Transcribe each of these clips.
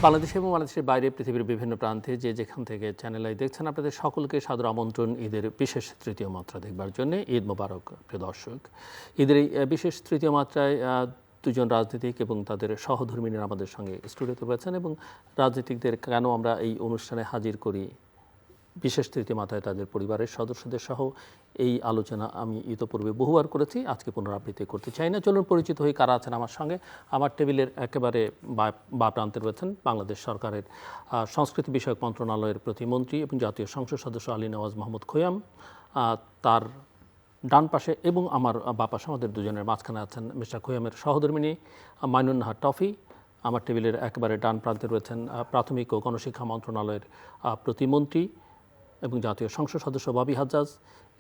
বাংলাদেশ এবং বাংলাদেশের বাইরে পৃথিবীর বিভিন্ন প্রান্তে যে যেখান থেকে চ্যানেল আই দেখছেন, আপনাদের সকলকে সাদর আমন্ত্রণ ঈদের বিশেষ তৃতীয় মাত্রা দেখবার জন্য। ঈদ মোবারক প্রিয় দর্শক। ঈদের এই বিশেষ তৃতীয় মাত্রায় দুজন রাজনীতিক এবং তাদের সহধর্মিনীরা আমাদের সঙ্গে স্টুডিওতে রয়েছেন, এবং রাজনীতিকদের কেন আমরা এই অনুষ্ঠানে হাজির করি, বিশেষ তৃতীয় মাত্রায় তাদের পরিবারের সদস্যদের সহ, এই আলোচনা আমি ইতোপূর্বে বহুবার করেছি, আজকে পুনরাবৃত্তি করতে চাই না। চলুন পরিচিত হয়ে কারা আছেন আমার সঙ্গে। আমার টেবিলের একেবারে বা প্রান্তে রয়েছেন বাংলাদেশ সরকারের সংস্কৃতি বিষয়ক মন্ত্রণালয়ের প্রতিমন্ত্রী এবং জাতীয় সংসদ সদস্য আলী নওয়াজ মাহমুদ খোয়াম। তার ডান পাশে এবং আমার বাঁ পাশে, আমাদের দুজনের মাঝখানে আছেন মিস্টার খোয়ামের সহধর্মিনী মাইনুন নাহার টফি। আমার টেবিলের একেবারে ডান প্রান্তে রয়েছেন প্রাথমিক ও গণশিক্ষা মন্ত্রণালয়ের প্রতিমন্ত্রী এবং জাতীয় সংসদ সদস্য ববি হাজ্জাজ,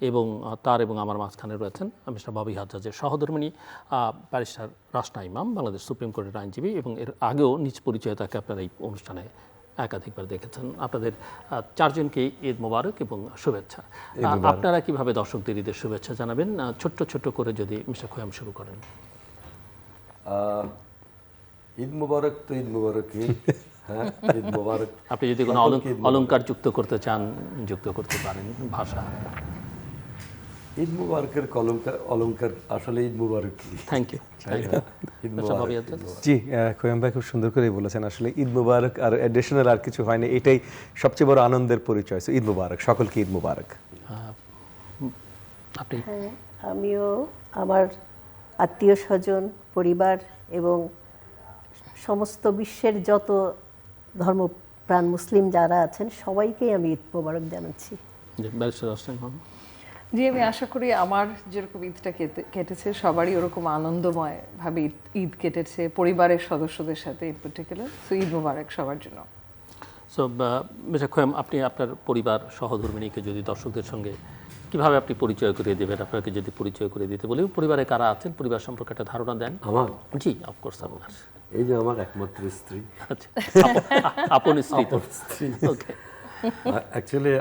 এবং তার এবং আমার মাঝখানে রয়েছেন মিস্টার ববি হাজ্জাজের সহধর্মিনী ব্যারিস্টার রাসনা ইমাম, বাংলাদেশ সুপ্রিম কোর্টের আইনজীবী, এবং এর আগেও নিজ পরিচয় তাকে আপনারা এই অনুষ্ঠানে একাধিকবার দেখেছেন। আপনাদের চারজনকে ঈদ মোবারক এবং শুভেচ্ছা। আপনারা কিভাবে দর্শকদের ঈদের শুভেচ্ছা জানাবেন, ছোট্ট ছোট্ট করে যদি মিস্টার খোয়াম শুরু করেন। ঈদ মুবারক তো ঈদ মুবারকই। হ্যাঁ, ঈদ মুবারক। আপনি যদি কোনো অলংকার যুক্ত করতে চান, যুক্ত করতে পারেন ভাষা। ঈদ মুবারকের অলংকার আসলে ঈদ মুবারক। Thank you. ঈদ মুবারক। জি, খোয়াম ভাই খুব সুন্দর করে বলেছেন। আসলে ঈদ মুবারক আর অ্যাডিশনাল আর কিছু হয়নি, এটাই সবচেয়ে বড় আনন্দের পরিচয়। ঈদ মুবারক, সকলকে ঈদ মুবারক। আপনি? হ্যাঁ, আমিও আমার আত্মীয় স্বজন, পরিবার এবং সমস্ত বিশ্বের যত ধর্মপ্রাণ মুসলিম যারা আছেন সবাইকেই আমি ঈদ মোবারক জানাচ্ছি। জি, আমি আশা করি আমার যেরকম ঈদটা কেটেছে সবারই ওরকম আনন্দময় ভাবে ঈদ কেটেছে পরিবারের সদস্যদের সাথে ইন পার্টিকুলার। সো ঈদ মোবারক সবার জন্য। সো মিস্টার খোয়াম, আপনি আপনার পরিবার সহধর্মিনীকে যদি দর্শকদের সঙ্গে কিভাবে আপনি পরিচয় করিয়ে দেবেন, আপনাকে যদি পরিচয় করে দিতে বলি, পরিবারে কারা আছেন, পরিবার সম্পর্কে একটা ধারণা দেন। আমার? জি, অফকোর্স আপনার। এই যে আমার একমাত্র স্ত্রী। আচ্ছা, আপন স্ত্রী? ওকে। অ্যাকচুয়ালি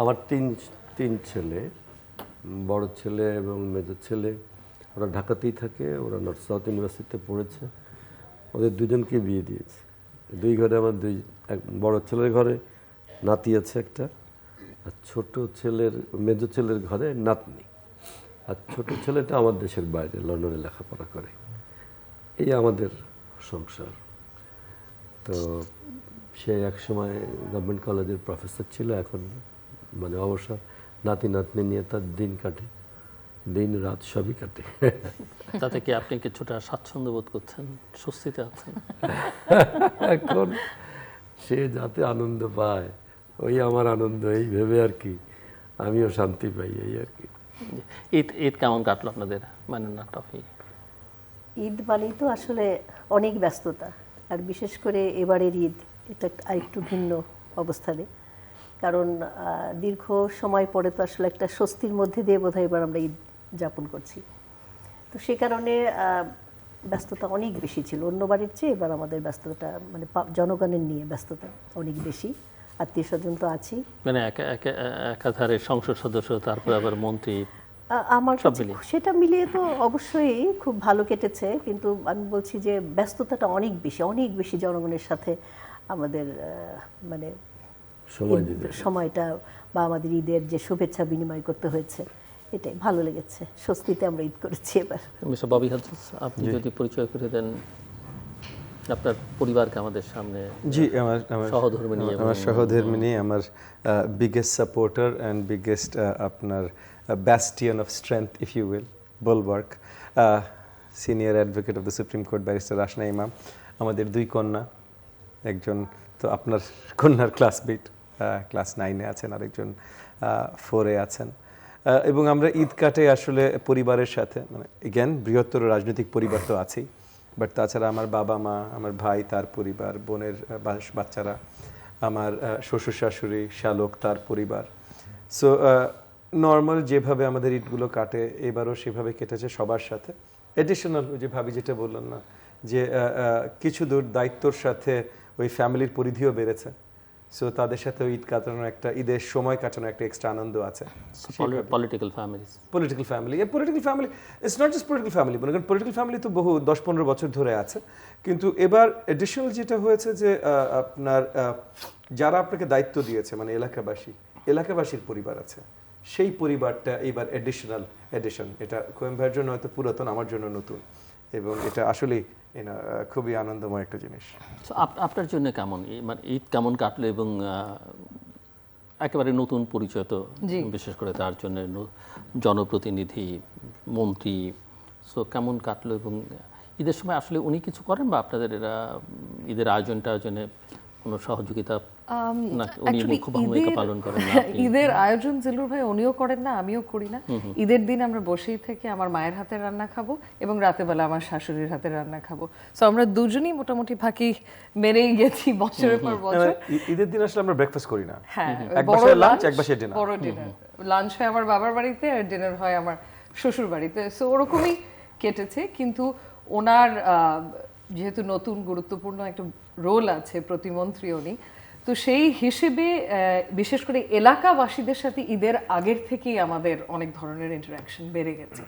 আমার তিন ছেলে, বড় ছেলে এবং মেজর ছেলে, ওরা ঢাকাতেই থাকে। ওরা নর্থ সাউথ ইউনিভার্সিটিতে পড়েছে। ওদের দুজনকে বিয়ে দিয়েছে। দুই ঘরে আমার বড় ছেলের ঘরে নাতি আছে একটা, আর মেজর ছেলের ঘরে নাতনি। আর ছোট ছেলেটা আমার দেশের বাইরে লন্ডনে লেখাপড়া করে। এই আমাদের সংসার। তো সে একসময় গভর্নমেন্ট কলেজের প্রফেসর ছিল, এখন মানে অবসর। নাতি নাতনি নিয়ে তার দিন কাটে, দিন রাত সবই কাটে। তাতে কি আপনি কিছুটা স্বাচ্ছন্দ্য বোধ করছেন, স্বস্তিতে আছেন? এখন সে যাতে আনন্দ পায়, ওই আমার আনন্দ, এই ভেবে আর কি আমিও শান্তি পাই, এই আর কি। ঈদ কেমন কাটলো আপনাদের মাইনুন নাহার টফি? ঈদ মানেই তো আসলে অনেক ব্যস্ততা, আর বিশেষ করে এবারের ঈদ এটা আরেকটু ভিন্ন অবস্থানে। কারণ দীর্ঘ সময় পরে তো আসলে একটা স্বস্তির মধ্যে দিয়ে বোধহয় এবার আমরা ঈদ যাপন করছি। তো সে কারণে ব্যস্ততা অনেক বেশি ছিল অন্যবারের চেয়ে। এবার আমাদের ব্যস্ততা মানে জনগণের নিয়ে ব্যস্ততা অনেক বেশি। আত্মীয় স্বজন তো আছেই, মানে একাধারে সংসদ সদস্য, তারপর আবার মন্ত্রী, আমার সেটা মিলিয়ে তো অবশ্যই খুব ভালো কেটেছে। কিন্তু আমি বলছি যে ব্যস্ততাটা অনেক বেশি জনগণের সাথে আমাদের মানে সময়টা বা আমাদের ঈদের যে শুভেচ্ছা বিনিময় করতে হয়েছে, এটাই ভালো লেগেছে। স্বস্তিতে আমরা ঈদ করেছি এবার। মিস্টার ববি হাজ্জাজ, আপনি যদি পরিচয় করে দেন আপনার পরিবারকে আমাদের সামনে। জি, আমার সহধর্মিনী, আমার বিগেস্ট সাপোর্টার অ্যান্ড বিগেস্ট আপনার bastion of strength, if you will, bulwark, senior advocate of the Supreme Court, Barrister Rasna Imam. আমাদের দুই কন্যা, একজন তো আপনার কন্যার ক্লাসমেট, ক্লাস 9-এ আছেন, আরেকজন 4-এ আছেন। এবং আমরা ঈদ কাটে আসলে পরিবারের সাথে, মানে এগেন বৃহত্তর রাজনৈতিক পরিবার তো আছেই, বাট তাছাড়া আমার বাবা মা, আমার ভাই তার পরিবার, বোনের বাচ্চারা, আমার শ্বশুর শাশুড়ি, শালক তার পরিবার। সো নর্মাল যেভাবে আমাদের ঈদগুলো কাটে এবারও সেভাবে কেটেছে সবার সাথে। এডিশনাল যে ভাবি যেটা বললেন না, যে কিছু দূর দায়িত্বর সাথে ওই ফ্যামিলির পরিধিও বেড়েছে। সো তাদের সাথেও ঈদ কাটানোর একটা, ঈদের সময় কাটানোর একটা এক্সট্রা আনন্দ আছে। Political families, political family, political family, it's not just political family, মনে করেন পলিটিক্যাল ফ্যামিলি তো বহু 10-15 বছর ধরে আছে, কিন্তু এবার এডিশনাল যেটা হয়েছে যে আপনার যারা আপনাকে দায়িত্ব দিয়েছে, মানে এলাকাবাসীর পরিবার আছে, সেই পরিবারটা এবার এডিশন। এটা কোয়েম ভাইয়ের জন্য হয়তো পুরাতন, আমার জন্য নতুন, এবং এটা আসলেই খুবই আনন্দময় একটা জিনিস। আপনার জন্য কেমন মানে ঈদ কেমন কাটলো, এবং একেবারে নতুন পরিচয় তো, বিশেষ করে তার জন্য জনপ্রতিনিধি, মন্ত্রী, সো কেমন কাটলো? এবং ঈদের সময় আসলে উনি কিছু করেন বা আপনাদের এরা ঈদের আয়োজনে কোনো সহযোগিতা, না উনি মুখ্য ভূমিকা পালন করেন না? ঈদের আয়োজন জিলুর ভাই উনিও করেন না, আমিও করি না। ঈদের দিন আমরা বসেই থেকে আমার মায়ের হাতের রান্না খাবো এবং রাতের বেলা আমার শাশুড়ির হাতের রান্না খাবো। সো আমরা দুজনই মোটামুটি ফাঁকি মেরেই গেছি বছরের পর বছর। ঈদের দিন আসলে আমরা ব্রেকফাস্ট করি না, হ্যাঁ, এক বাসায় লাঞ্চ, এক বাসায় ডিনার। বড় ডিনার, লাঞ্চ হয় আমার বাবার বাড়িতে আর ডিনার হয় আমার শ্বশুর বাড়িতে। সো ওরকমই কেটেছে। কিন্তু ওনার যেহেতু নতুন গুরুত্বপূর্ণ একটা রোল আছে, প্রতিমন্ত্রী উনি, তো সেই হিসেবে বিশেষ করে এলাকাবাসীদের সাথে ঈদের আগের থেকেই আমাদের অনেক ধরনের ইন্টারাকশন বেড়ে গেছে।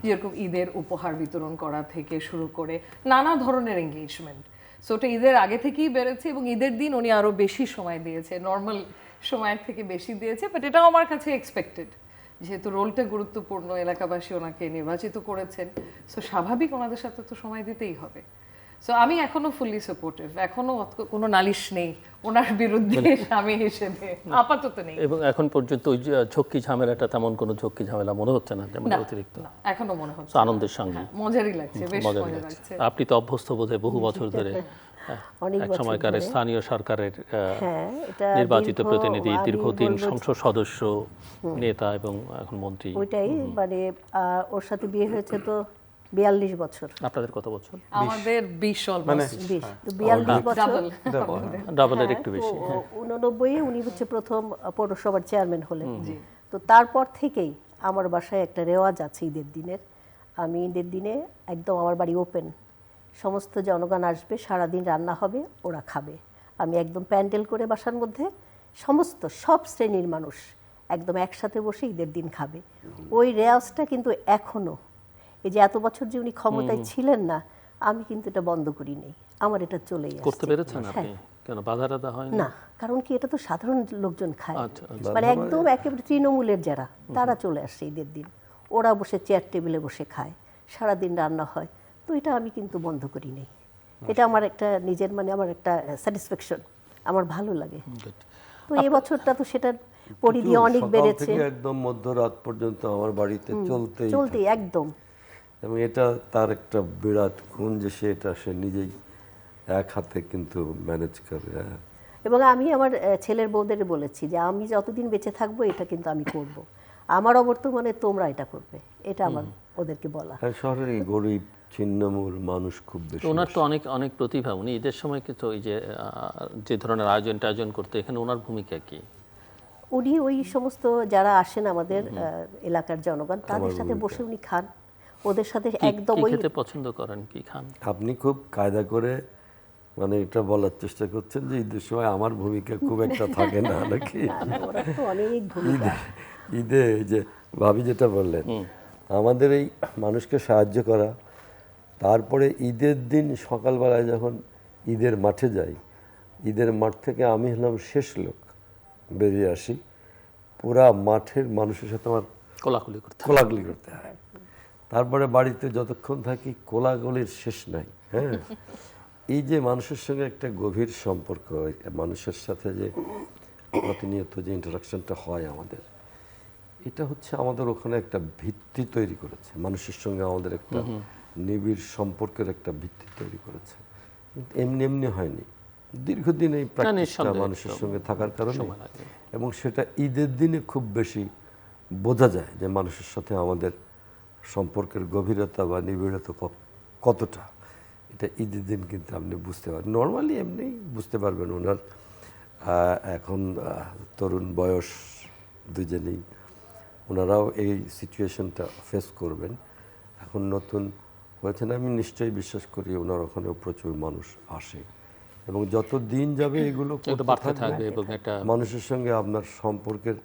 যেরকম ঈদের উপহার বিতরণ করা থেকে শুরু করে নানা ধরনের এঙ্গেজমেন্ট। সো ওটা ঈদের আগে থেকেই বেড়েছে এবং ঈদের দিন উনি আরো বেশি সময় দিয়েছে, নর্মাল সময়ের থেকে বেশি দিয়েছে। বাট এটাও আমার কাছে এক্সপেক্টেড, যেহেতু রোলটা গুরুত্বপূর্ণ, এলাকাবাসী ওনাকে নির্বাচিত করেছেন, সো স্বাভাবিক ওনাদের সাথে তো সময় দিতেই হবে। সো আমি এখনো ফুললি সাপোর্টিভ, এখনো কোনো নালিশ নেই ওনার বিরুদ্ধে স্বামী হিসেবে, আপাতত নেই। এবং এখন পর্যন্ত ওই ঝক্কি ঝামেলাটা, তেমন কোনো ঝক্কি ঝামেলা মনে হচ্ছে না, যেমন অতিরিক্ত এখনো মনে হচ্ছে আনন্দের সঙ্গে মজারই লাগছে, বেশ মজা লাগছে। আপনি তো অভ্যস্ত বোধহয় বহু বছর ধরে, এক সময়কার স্থানীয় সরকারের নির্বাচিত প্রতিনিধি, দীর্ঘদিন সংসদ সদস্য, নেতা এবং এখন মন্ত্রী। ওইটাই মানে ওর সাথে বিয়ে হয়েছে তো 42 বছর। আপনাদের কত বছর? আমাদের 20 অলমোস্ট 20 তো 42 বছর, ডাবলের একটু বেশি। 89 উনি হচ্ছে প্রথম পৌরসভার চেয়ারম্যান হলেন। তো তারপর থেকেই আমার বাসায় একটা রেওয়াজ আছে ঈদের দিনের। আমি ঈদের দিনে একদম আমার বাড়ি ওপেন, সমস্ত জনগণ আসবে, সারাদিন রান্না হবে, ওরা খাবে। আমি একদম প্যান্ডেল করে বাসার মধ্যে সব শ্রেণীর মানুষ একদম একসাথে বসে ঈদের দিন খাবে। ওই রেওয়াজটা কিন্তু এখনো, এই যে এত বছর যে উনি ক্ষমতায় ছিলেন না, আমি কিন্তু এটা বন্ধ করিনি, আমার এটা চলেই আসছে। করতে পেরেছেন আপনি? কেন বাধা টাধা হয় না, কারণ কি এটা তো সাধারণ লোকজন খায়, মানে একদম একেবারে তৃণমূলের যারা, তারা চলে আসছে ঈদের দিন, ওরা বসে চেয়ার টেবিলে বসে খায়, সারাদিন রান্না হয়। তো এটা আমি কিন্তু বন্ধ করি নাই, এটা আমার একটা নিজের, মানে আমার একটা স্যাটিসফ্যাকশন, আমার ভালো লাগে। তো এই বছরটা তো সেটার পরিধি অনেক বেড়েছে, একদম মধ্যরাত পর্যন্ত আমার বাড়িতে চলতেই একদম। এবং এটা তার একটা বিরাট গুণ যে সে নিজেই এক হাতে কিন্তু ম্যানেজ করে। এবং আমি আমার ছেলের বউদের বলেছি যে আমি যতদিন বেঁচে থাকবো এটা কিন্তু আমি করব, আমার অবর্তমানে তোমরা এটা করবে, এটা আমার ওদেরকে বলা। শহরের এই গরিব ছিন্নমূল মানুষ খুব বেশি। ওনার তো অনেক প্রতিভা, উনি ঈদের সময় কিন্তু ওই যে ধরনের আয়োজন করতে, এখানে ওনার ভূমিকা কি? উনি ওই সমস্ত যারা আসেন আমাদের এলাকার জনগণ, তাদের সাথে বসে উনি খান, ওদের সাথে একদম ওই খেতে পছন্দ করেন, কি খান? আপনি খুব কায়দা করে মানে এটা বলার চেষ্টা করছেন যে ঈদের সময় আমার ভূমিকা খুব একটা থাকে না নাকি? ওরা তো অনেক ভূমিকা। ঈদে যে ভাবি যেটা বললেন, আমাদের এই মানুষকে সাহায্য করা, তারপরে ঈদের দিন সকালবেলায় যখন ঈদের মাঠে যাই, ঈদের মাঠ থেকে আমি হলাম শেষ লোক, বেরিয়ে আসি, পুরা মাঠের মানুষের সাথে আমার কোলাকুলি করতে হয়। তারপরে বাড়িতে যতক্ষণ থাকি কোলাগুলির শেষ নাই। হ্যাঁ, এই যে মানুষের সঙ্গে একটা গভীর সম্পর্ক, মানুষের সাথে যে প্রতিনিয়ত যে ইন্টারাকশনটা হয় আমাদের, এটা হচ্ছে আমাদের ওখানে একটা ভিত্তি তৈরি করেছে, মানুষের সঙ্গে আমাদের একটা নিবিড় সম্পর্কের একটা ভিত্তি তৈরি করেছে। কিন্তু এমনি হয়নি, দীর্ঘদিন এই প্র্যাকটিসটা মানুষের সঙ্গে থাকার কারণে, এবং সেটা ঈদের দিনে খুব বেশি বোঝা যায় যে মানুষের সাথে আমাদের সম্পর্কের গভীরতা বা নিবিড়তা কতটা, এটা ঈদের দিন কিন্তু আপনি বুঝতে পারবেন। নর্মালি এমনি বুঝতে পারবেন, ওনার এখন তরুণ বয়স দুজনেই, ওনারাও এই সিচুয়েশনটা ফেস করবেন। এখন নতুন হয়েছেন, আমি নিশ্চয়ই বিশ্বাস করি ওনার ওখানেও প্রচুর মানুষ আসে এবং যত দিন যাবে এগুলো একটু করতে বাড়তে থাকবে, থাকবে এবং একটা মানুষের সঙ্গে আপনার সম্পর্কের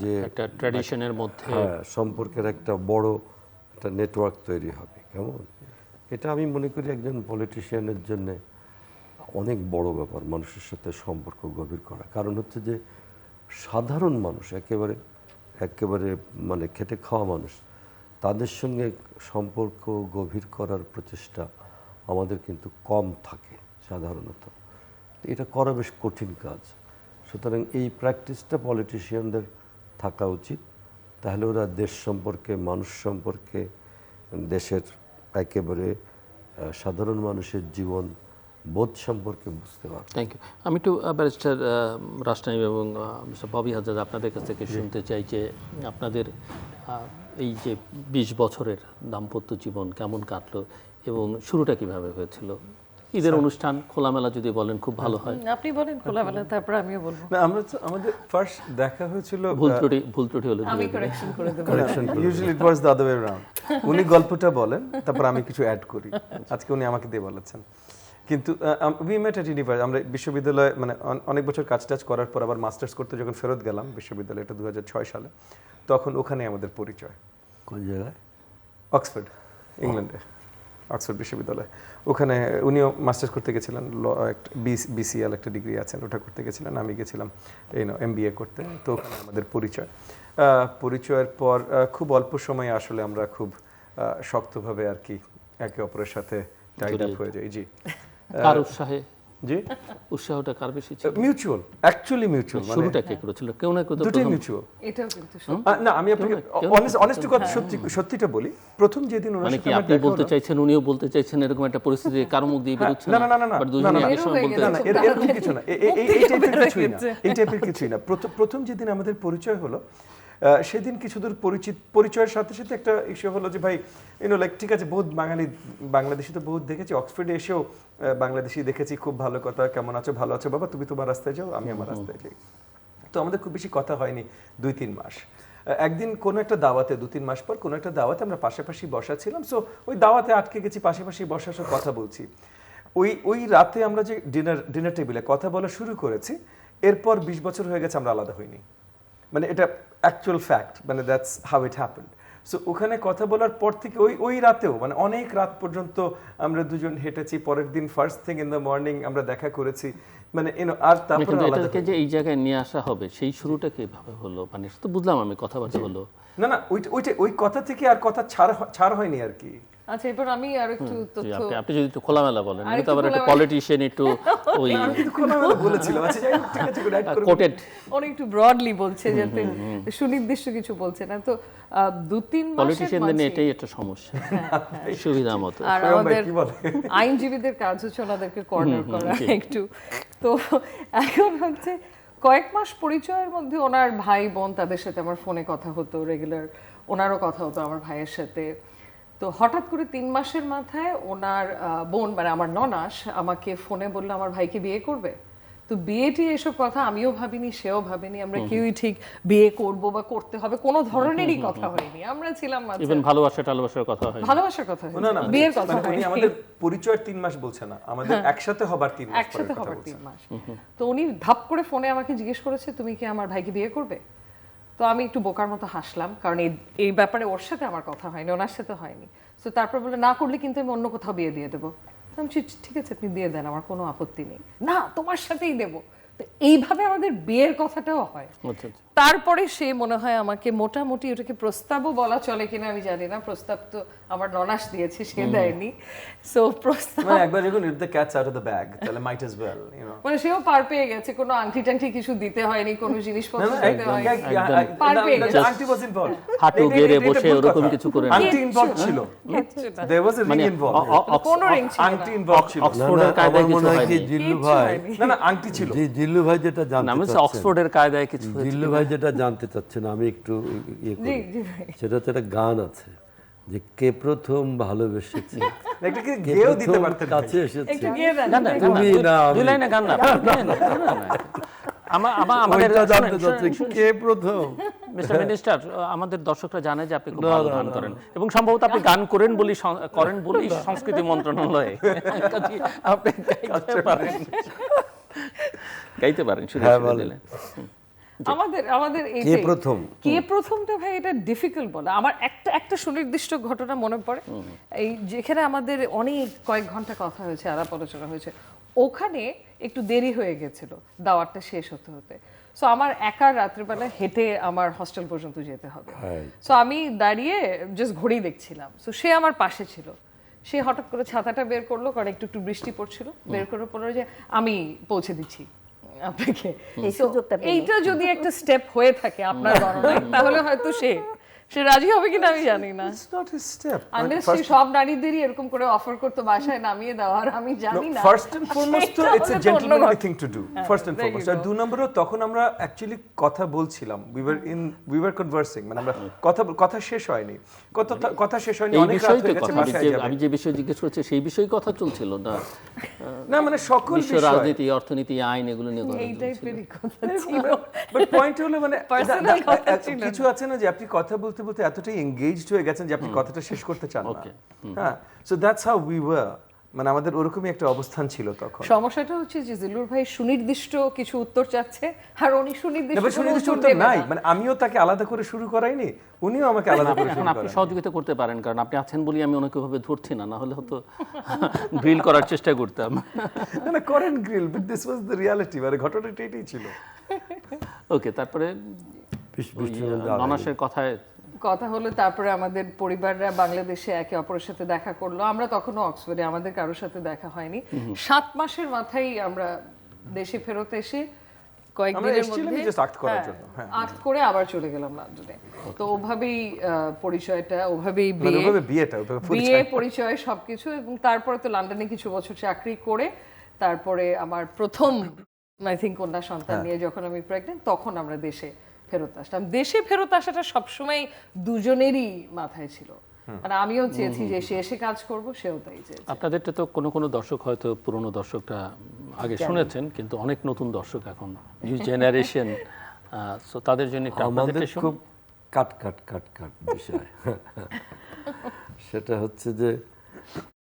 যে একটা ট্র্যাডিশনের মধ্যে সম্পর্কের একটা বড় একটা নেটওয়ার্ক তৈরি হবে। কেমন, এটা আমি মনে করি একজন পলিটিশিয়ানের জন্য অনেক বড় ব্যাপার, মানুষের সাথে সম্পর্ক গভীর করা। কারণ হচ্ছে যে সাধারণ মানুষ একেবারে একেবারে মানে খেটে খাওয়া মানুষ, তাদের সঙ্গে সম্পর্ক গভীর করার প্রচেষ্টা আমাদের কিন্তু কম থাকে সাধারণত। এটা করা বেশ কঠিন কাজ। সুতরাং এই প্র্যাকটিসটা পলিটিশিয়ানদের থাকা উচিত, তাহলে ওরা দেশ সম্পর্কে, মানুষ সম্পর্কে, দেশের একেবারে সাধারণ মানুষের জীবন বোধ সম্পর্কে বুঝতে পারবে। Thank you. আমি একটু ব্যারিস্টার রাষ্ট্রনাইব এবং মিস্টার ববি হাজরা আপনাদের কাছ থেকে শুনতে চাই যে আপনাদের এই যে 20 বছরের দাম্পত্য জীবন কেমন কাটলো এবং শুরুটা কিভাবে হয়েছিল? ঈদের অনুষ্ঠান খোলামেলা যদি বলেন খুব ভালো হয়। আপনি বলেন খোলামেলা, তারপর আমিও বলবো। না, আমাদের ফার্স্ট দেখা হয়েছিল, ভুল ত্রুটি হলে আমি কারেকশন করে দেবো। Usually it was the other way round. উনি গল্পটা বলেন, তারপর আমি কিছু অ্যাড করি। আজকে উনি আমাকে দিয়ে বলেছেন। কিন্তু উই মেট এট ইউনিভার্সিটি, আমরা বিশ্ববিদ্যালয়ে মানে অনেক বছর কাজ টাজ করার পর আবার মাস্টার্স করতে যখন ফেরত গেলাম বিশ্ববিদ্যালয়ে, এটা 2006 সালে, তখন ওখানে আমাদের পরিচয়। কোন জায়গায়? অক্সফোর্ড, ইংল্যান্ডে, অক্সফোর্ড বিশ্ববিদ্যালয়। ওখানে উনিও মাস্টার্স করতে গেছিলেন, একটা বিসিএল একটা ডিগ্রি আছেন, ওটা করতে গেছিলেন। আমি গেছিলাম MBA করতে। তো ওখানে আমাদের পরিচয়ের পর খুব অল্প সময়ে আসলে আমরা খুব শক্তভাবে আর কি একে অপরের সাথে টাইড আপ হয়ে যাই। জি। কার উৎসাহে? জি, উৎসাহটা কার বেশি ছিল? Mutual, actually mutual. শুরুটা কে করেছিল? কেউ না কেউ তো দুটোই মিউচুয়াল। এটাও কিন্তু না, আমি আপনাকে অনেস্ট কথা সত্যিটা বলি। প্রথম যেদিন ওনার মানে কি সাথে আমার আপনি দেখা বলতে হলো, চাইছেন উনিও বলতে চাইছেন এরকম একটা পরিস্থিতি কারো মুখ দিয়ে বেরোচ্ছে না, বাট দুজনে একই সময় বলতে না, এরকম কিছু না, এই টাইপের কিছুই না। প্রথম যেদিন আমাদের পরিচয় হলো, সেদিন কিছু দূর পরিচয়ের সাথে সাথে একটা ইস্যু হলো যে ভাই লাইক ঠিক আছে, বহুত বাংলাদেশি তো বহুত দেখেছি, অক্সফোর্ডে এসেও বাংলাদেশি দেখেছি, খুব ভালো কথা, কেমন আছো, ভালো আছো বাবা, তুমি তোমার রাস্তায় যাও, আমি আমার রাস্তায় যাই। তো আমাদের খুব বেশি কথা হয়নি 2-3 মাস। একদিন কোনো একটা দাওয়াতে 2-3 মাস পর কোনো একটা দাওয়াতে আমরা পাশাপাশি বসা ছিলাম। সো ওই দাওয়াতে আটকে গেছি, পাশাপাশি বসার সাথে কথা বলছি। ওই রাতে আমরা যে ডিনার টেবিলে কথা বলা শুরু করেছি, এরপর 20 বছর হয়ে গেছে আমরা আলাদা হইনি। মানে এটা অ্যাকচুয়াল ফ্যাক্ট, মানে that's how it happened. So ওখানে কথা বলার পর থেকে ওই রাতেও মানে অনেক রাত পর্যন্ত আমরা দুজন হেঁটেছি। পরের দিন first thing in the morning আমরা দেখা করেছি। মানে আর তারপরে এটাকে যে এই জায়গায় নিয়ে আসা হবে সেই শুরুটা কিভাবে হলো? মানে তো বুঝলাম আমি, কথাবার্তা হলো। না, ওই কথা থেকে আর কথা ছাড় হয়নি আর কি। আচ্ছা, এবার আমি আর একটু তথ্য, আপনি যদি একটু খোলামেলা বলেন, আমি তো আবার একটা পলিটিশিয়ান, একটু ওই আমি কিন্তু খোলামেলা বলেছিলাম। আচ্ছা যাই হোক, ঠিক আছে, অ্যাড করব। কোটেড অনেক একটু ব্রডলি বলছে, যাতে সুনির্দিষ্ট কিছু বলছে না। তো 2-3 মাসের পলিটিশিয়ানদের নিয়ে এটাই একটা সমস্যা, সুবিধা মতো। আর শোভন ভাই আমাদের কি বলে? আইনজীবীদের কাজ হচ্ছে ওনাদেরকে কর্নার করা একটু। তো এখন হচ্ছে কয়েক মাস পরিচয়ের মধ্যে ওনার ভাই বোন তাদের সাথে আমার ফোনে কথা হতো রেগুলার, ওনারও কথা হতো আমার ভাইয়ের সাথে। তো হঠাৎ করে 3 মাসের মাথায় ওনার বোন মানে আমার ননাস আমাকে ফোনে বললো আমার ভাইকে বিয়ে করবে। তো বিয়েটি এসব কথা আমিও ভাবিনি, সেও ভাবিনি, আমরা কেউই ঠিক বিয়ে করব বা করতে হবে কোনো ধরনেরই কথা হয়নি। আমরা ছিলাম ইভেন ভালোবাসার কথা হয়, ভালোবাসার কথা না, হয়নি, বিয়ের কথা মানে উনি হয়নি। আমাদের পরিচয়ের 3 মাস বলছে না, আমাদের একসাথে হবার 3 মাস পরে একসাথে কথা হবার বলছে। 3 মাস। তো উনি ধাপ করে ফোনে আমাকে জিজ্ঞেস করেছে তুমি কি আমার ভাইকে বিয়ে করবে? তো আমি একটু বোকার মতো হাসলাম, কারণ এই ব্যাপারে ওর সাথে আমার কথা হয়নি, ওনার সাথে হয়নি। তো তারপর বলে না করলে কিন্তু আমি অন্য কোথাও বিয়ে দিয়ে দেবো। তো আমি ঠিক আছে আপনি দিয়ে দেন, আমার কোনো আপত্তি নেই। না, তোমার সাথেই দেবো। তো এইভাবে আমাদের বিয়ের কথাটাও হয়। আচ্ছা। তারপরে সে মনে হয় আমাকে মোটামুটি, ওটাকে প্রস্তাবও বলা চলে কিনা আমি জানি না, প্রস্তাব তো আমার ননাস দিয়েছে, সে দেয়নি। সো প্রস্তাব মানে একবার যখন it the cat's out of the bag, তাহলে মাইট অ্যাজ ওয়েল, মানে সেও পার পেয়ে গেছে, কোনো আংটি টাংটি কিছু দিতে হয়নি, কোনো জিনিসপত্র দিতে হয়নি। আন্টি ওয়াজ ইনভলভড। হাঁটু গেড়ে বসে ওরকম কিছু করে না। আন্টি ইনভলভড ছিল। দেয়ার ওয়াজ এ রিং ইনভলভড। কোনো রিং ছিল না। আংটি ইনভলভড ছিল। অক্সফোর্ডের কায়দায় কিছু হয়নি। জিল্লু ভাই, না আংটি ছিল। জিল্লু ভাই যেটা জানতে আমি চাচ্ছেন, অক্সফোর্ডের কায়দায় কিছু জিল্লু ভাই যেটা জানতে চাচ্ছেন, আমি একটু ইয়ে করি। জি ভাই। সেটা হচ্ছে একটা গান আছে যে কে প্রথম ভালোবেসেছে, একটা কি কে গেও দিতে প্রথম পারতেন কাছে এসেছে, একটু গিয়ে দেন। তুমি না দুই আমি। লাইনে গান না, আমাদের ওইটা জানতে চাচ্ছি, কে প্রথম? মিস্টার মিনিস্টার, আমাদের দর্শকরা জানে যে আপনি খুব ভালো গান করেন এবং সম্ভবত আপনি গান করেন বলি সংস্কৃতি মন্ত্রণালয়ে কাজেই আপনি গাইতে পারেন শুরু হ্যাঁ, করে বলেন। দিলে। আমাদের কে এইটাই। প্রথম? কে প্রথমটা ভাই এটা ডিফিকাল্ট বলা। আমার একটা সুনির্দিষ্ট ঘটনা মনে পড়ে, এই যেখানে আমাদের কয়েক ঘন্টা কথা হয়েছে, আলাপ আলোচনা হয়েছে, ওখানে একটু দেরি হয়ে গেছিল দাওয়াতটা শেষ হতে হতে। সো আমার একা রাত্রিবেলা হেঁটে আমার হস্টেল পর্যন্ত যেতে হবে। সো আমি দাঁড়িয়ে জাস্ট ঘড়ি দেখছিলাম। সো সে আমার পাশে ছিল, সে হঠাৎ করে ছাতাটা বের করলো, কারণ একটু একটু বৃষ্টি পড়ছিল, বের করে বললো যে আমি পৌঁছে দিচ্ছি আপনাকে। এই So, সুযোগটা পেলে। এইটা যদি একটা স্টেপ হয়ে থাকে আপনার গণনায়, তাহলে হয়তো সে রাজি হবে কিনা আমি জানি না। It's not a step. Unless সে সব নারীদেরই এরকম করে অফার করতো বাসায় নামিয়ে দেওয়ার, আমি জানি না। ফার্স্ট এন্ড ফরমোস্ট তো সেটা ইটস এ হলে তো জেন্টলম্যানলি অন্য thing to do, first and there you foremost. আর go. 2 নম্বরও তখন আমরা অ্যাকচুয়ালি কথা বলছিলাম, উই ওয়ার কনভার্সিং, মানে আমরা কথা শেষ হয়নি, কথা শেষ হয়নি, এই অনেক রাত বিষয়টা হয়ে গেছে, কথা বাসায় যাবে। আমি যে বিষয় জিজ্ঞেস করছি সেই বিষয়ে কথা চলছিল না, না মানে সকল বিশ্ব বিষয়, রাজনীতি, অর্থনীতি, আইন এগুলো নিয়ে কথা এই চলছিল। টাইপেরই কথা ছিল। বাট পয়েন্ট হলো মানে Personal কথা ছিল কিছু আছে না যে আপনি কথা বলতে বলতে এতটাই এনগেজড হয়ে গেছেন যে আপনি কথাটা শেষ করতে চান না। Okay. হ্যাঁ, so that's how we were, মানে আমাদের ওরকমই একটা অবস্থান ছিল তখন। সমস্যাটা হচ্ছে যে জিলুর ভাই সুনির্দিষ্ট কিছু উত্তর চাচ্ছে, আর উনি সুনির্দিষ্ট এবার কোনো সুনির্দিষ্ট উত্তর উত্তর দেবে নাই, না। মানে আমিও তাকে আলাদা করে শুরু করাইনি, উনিও আমাকে আলাদা করে এখন শুরু আপনি করান। সহযোগিতা করতে পারেন, কারণ আপনি আছেন বলি আমি অনেক ভাবে ধরছি না, না হলে হয়তো গ্রিল করার চেষ্টা করতাম। না না করেন grill, but this was the reality, মানে ঘটনাটা এটাই ছিল। ওকে, তারপরে বৃষ্টির মধ্যে আগে। মানসের কথায় কথা হলো, তারপরে আমাদের পরিবাররা বাংলাদেশে একে অপরের সাথে দেখা করলো। আমরা তখনও অক্সফোর্ডে, আমাদের কারোর সাথে দেখা হয়নি। 7 মাসের মাথায় আমরা দেশে ফেরত এসে আমরা কয়েকদিনের এসেছিলাম মধ্যে just act করার জন্য, হ্যাঁ। আক্ট করে আবার চলে গেলাম লন্ডনে। তো ওভাবেই পরিচয়টা, ওভাবেই মানে ওভাবে বিয়েটা, ওভাবে বিয়ে, পরিচয় সবকিছু। এবং তারপরে তো লন্ডনে কিছু বছর চাকরি করে, তারপরে আমার প্রথম আই থিঙ্ক কন্যা সন্তান নিয়ে যখন আমি প্রেগনেন্ট, তখন আমরা দেশে ফেরত আসলাম। দেশে ফেরত আসাটা সবসময় দুজনেরই মাথায় ছিল, মানে আমিও চেয়েছি যে সে এসে কাজ করব, সেও তাই চেয়েছে। আপনাদেরটা তো কোনো দর্শক হয়তো পুরনো দর্শকটা আগে শুনেছেন, কিন্তু অনেক নতুন দর্শক এখন, নিউ জেনারেশন, সো তাদের জন্য একটু আমাদের আপনাদেরটা শুনুন। খুব কাট বিষয়। সেটা হচ্ছে যে